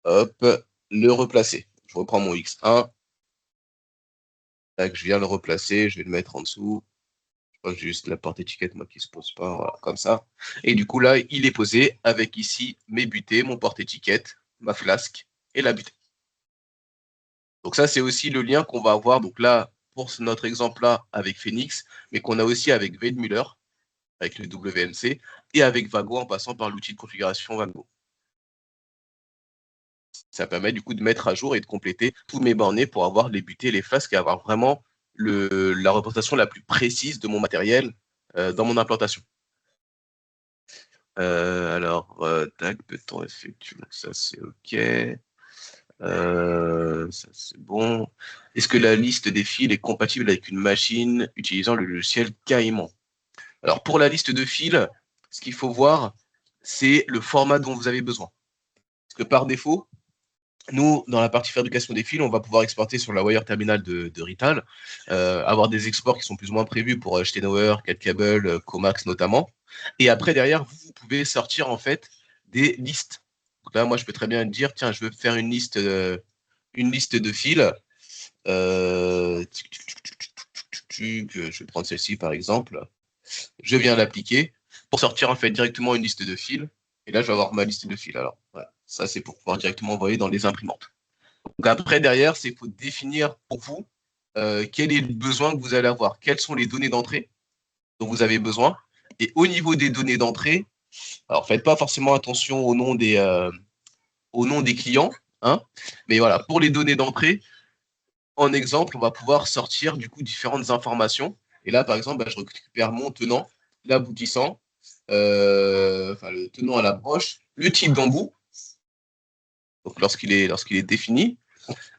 hop, le replacer. Je reprends mon X1, tac, je viens le replacer, je vais le mettre en dessous. Je pose juste la porte étiquette, moi, qui se pose pas, voilà, comme ça. Et du coup, là, il est posé avec ici mes butées, mon porte étiquette, ma flasque et la butée. Donc ça, c'est aussi le lien qu'on va avoir, donc là, pour notre exemple-là, avec Phoenix, mais qu'on a aussi avec Weidmuller, avec le WMC, et avec Vago en passant par l'outil de configuration Vago. Ça permet du coup de mettre à jour et de compléter tous mes bornets pour avoir les butées, les flasques et avoir vraiment la représentation la plus précise de mon matériel dans mon implantation. Tac, peut-on effectuer, ça c'est OK. Ça c'est bon. Est-ce que la liste des fils est compatible avec une machine utilisant le logiciel Caïman? Alors pour la liste de fils, ce qu'il faut voir, c'est le format dont vous avez besoin. Parce que par défaut, nous, dans la partie fabrication des fils, on va pouvoir exporter sur la wire terminal de Rital, avoir des exports qui sont plus ou moins prévus pour Steinauer, CADCable, Comax notamment. Et après, derrière, vous pouvez sortir en fait des listes. Donc là, moi, je peux très bien dire, tiens, je veux faire une liste de fils. Je vais prendre celle-ci par exemple. Je viens l'appliquer pour sortir en fait directement une liste de fils. Et là, je vais avoir ma liste de fils. Alors, voilà. Ça, c'est pour pouvoir directement envoyer dans les imprimantes. Donc après, derrière, c'est faut définir pour vous quel est le besoin que vous allez avoir. Quelles sont les données d'entrée dont vous avez besoin. Et au niveau des données d'entrée, alors faites pas forcément attention au nom des clients, hein, mais voilà, pour les données d'entrée, en exemple, on va pouvoir sortir du coup différentes informations. Et là, par exemple, je récupère mon tenant, l'aboutissant, le tenant à la broche, le type d'embout, donc lorsqu'il est défini,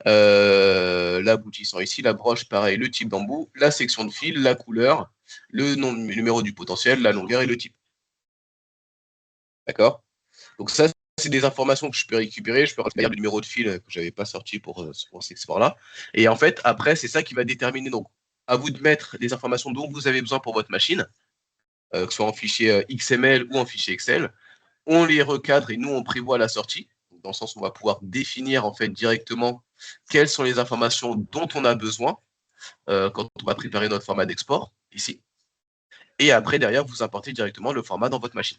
l'aboutissant ici, la broche, pareil, le type d'embout, la section de fil, la couleur, le numéro du potentiel, la longueur et le type. D'accord? Donc ça, c'est des informations que je peux récupérer. Je peux récupérer le numéro de fil que je n'avais pas sorti pour cet export-là. Et en fait, après, c'est ça qui va déterminer. Donc, à vous de mettre les informations dont vous avez besoin pour votre machine, que ce soit en fichier XML ou en fichier Excel. On les recadre et nous, on prévoit la sortie. Dans le sens où on va pouvoir définir en fait directement quelles sont les informations dont on a besoin quand on va préparer notre format d'export ici. Et après, derrière, vous importez directement le format dans votre machine.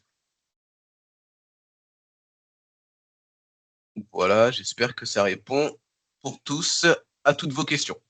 Voilà, j'espère que ça répond pour tous à toutes vos questions.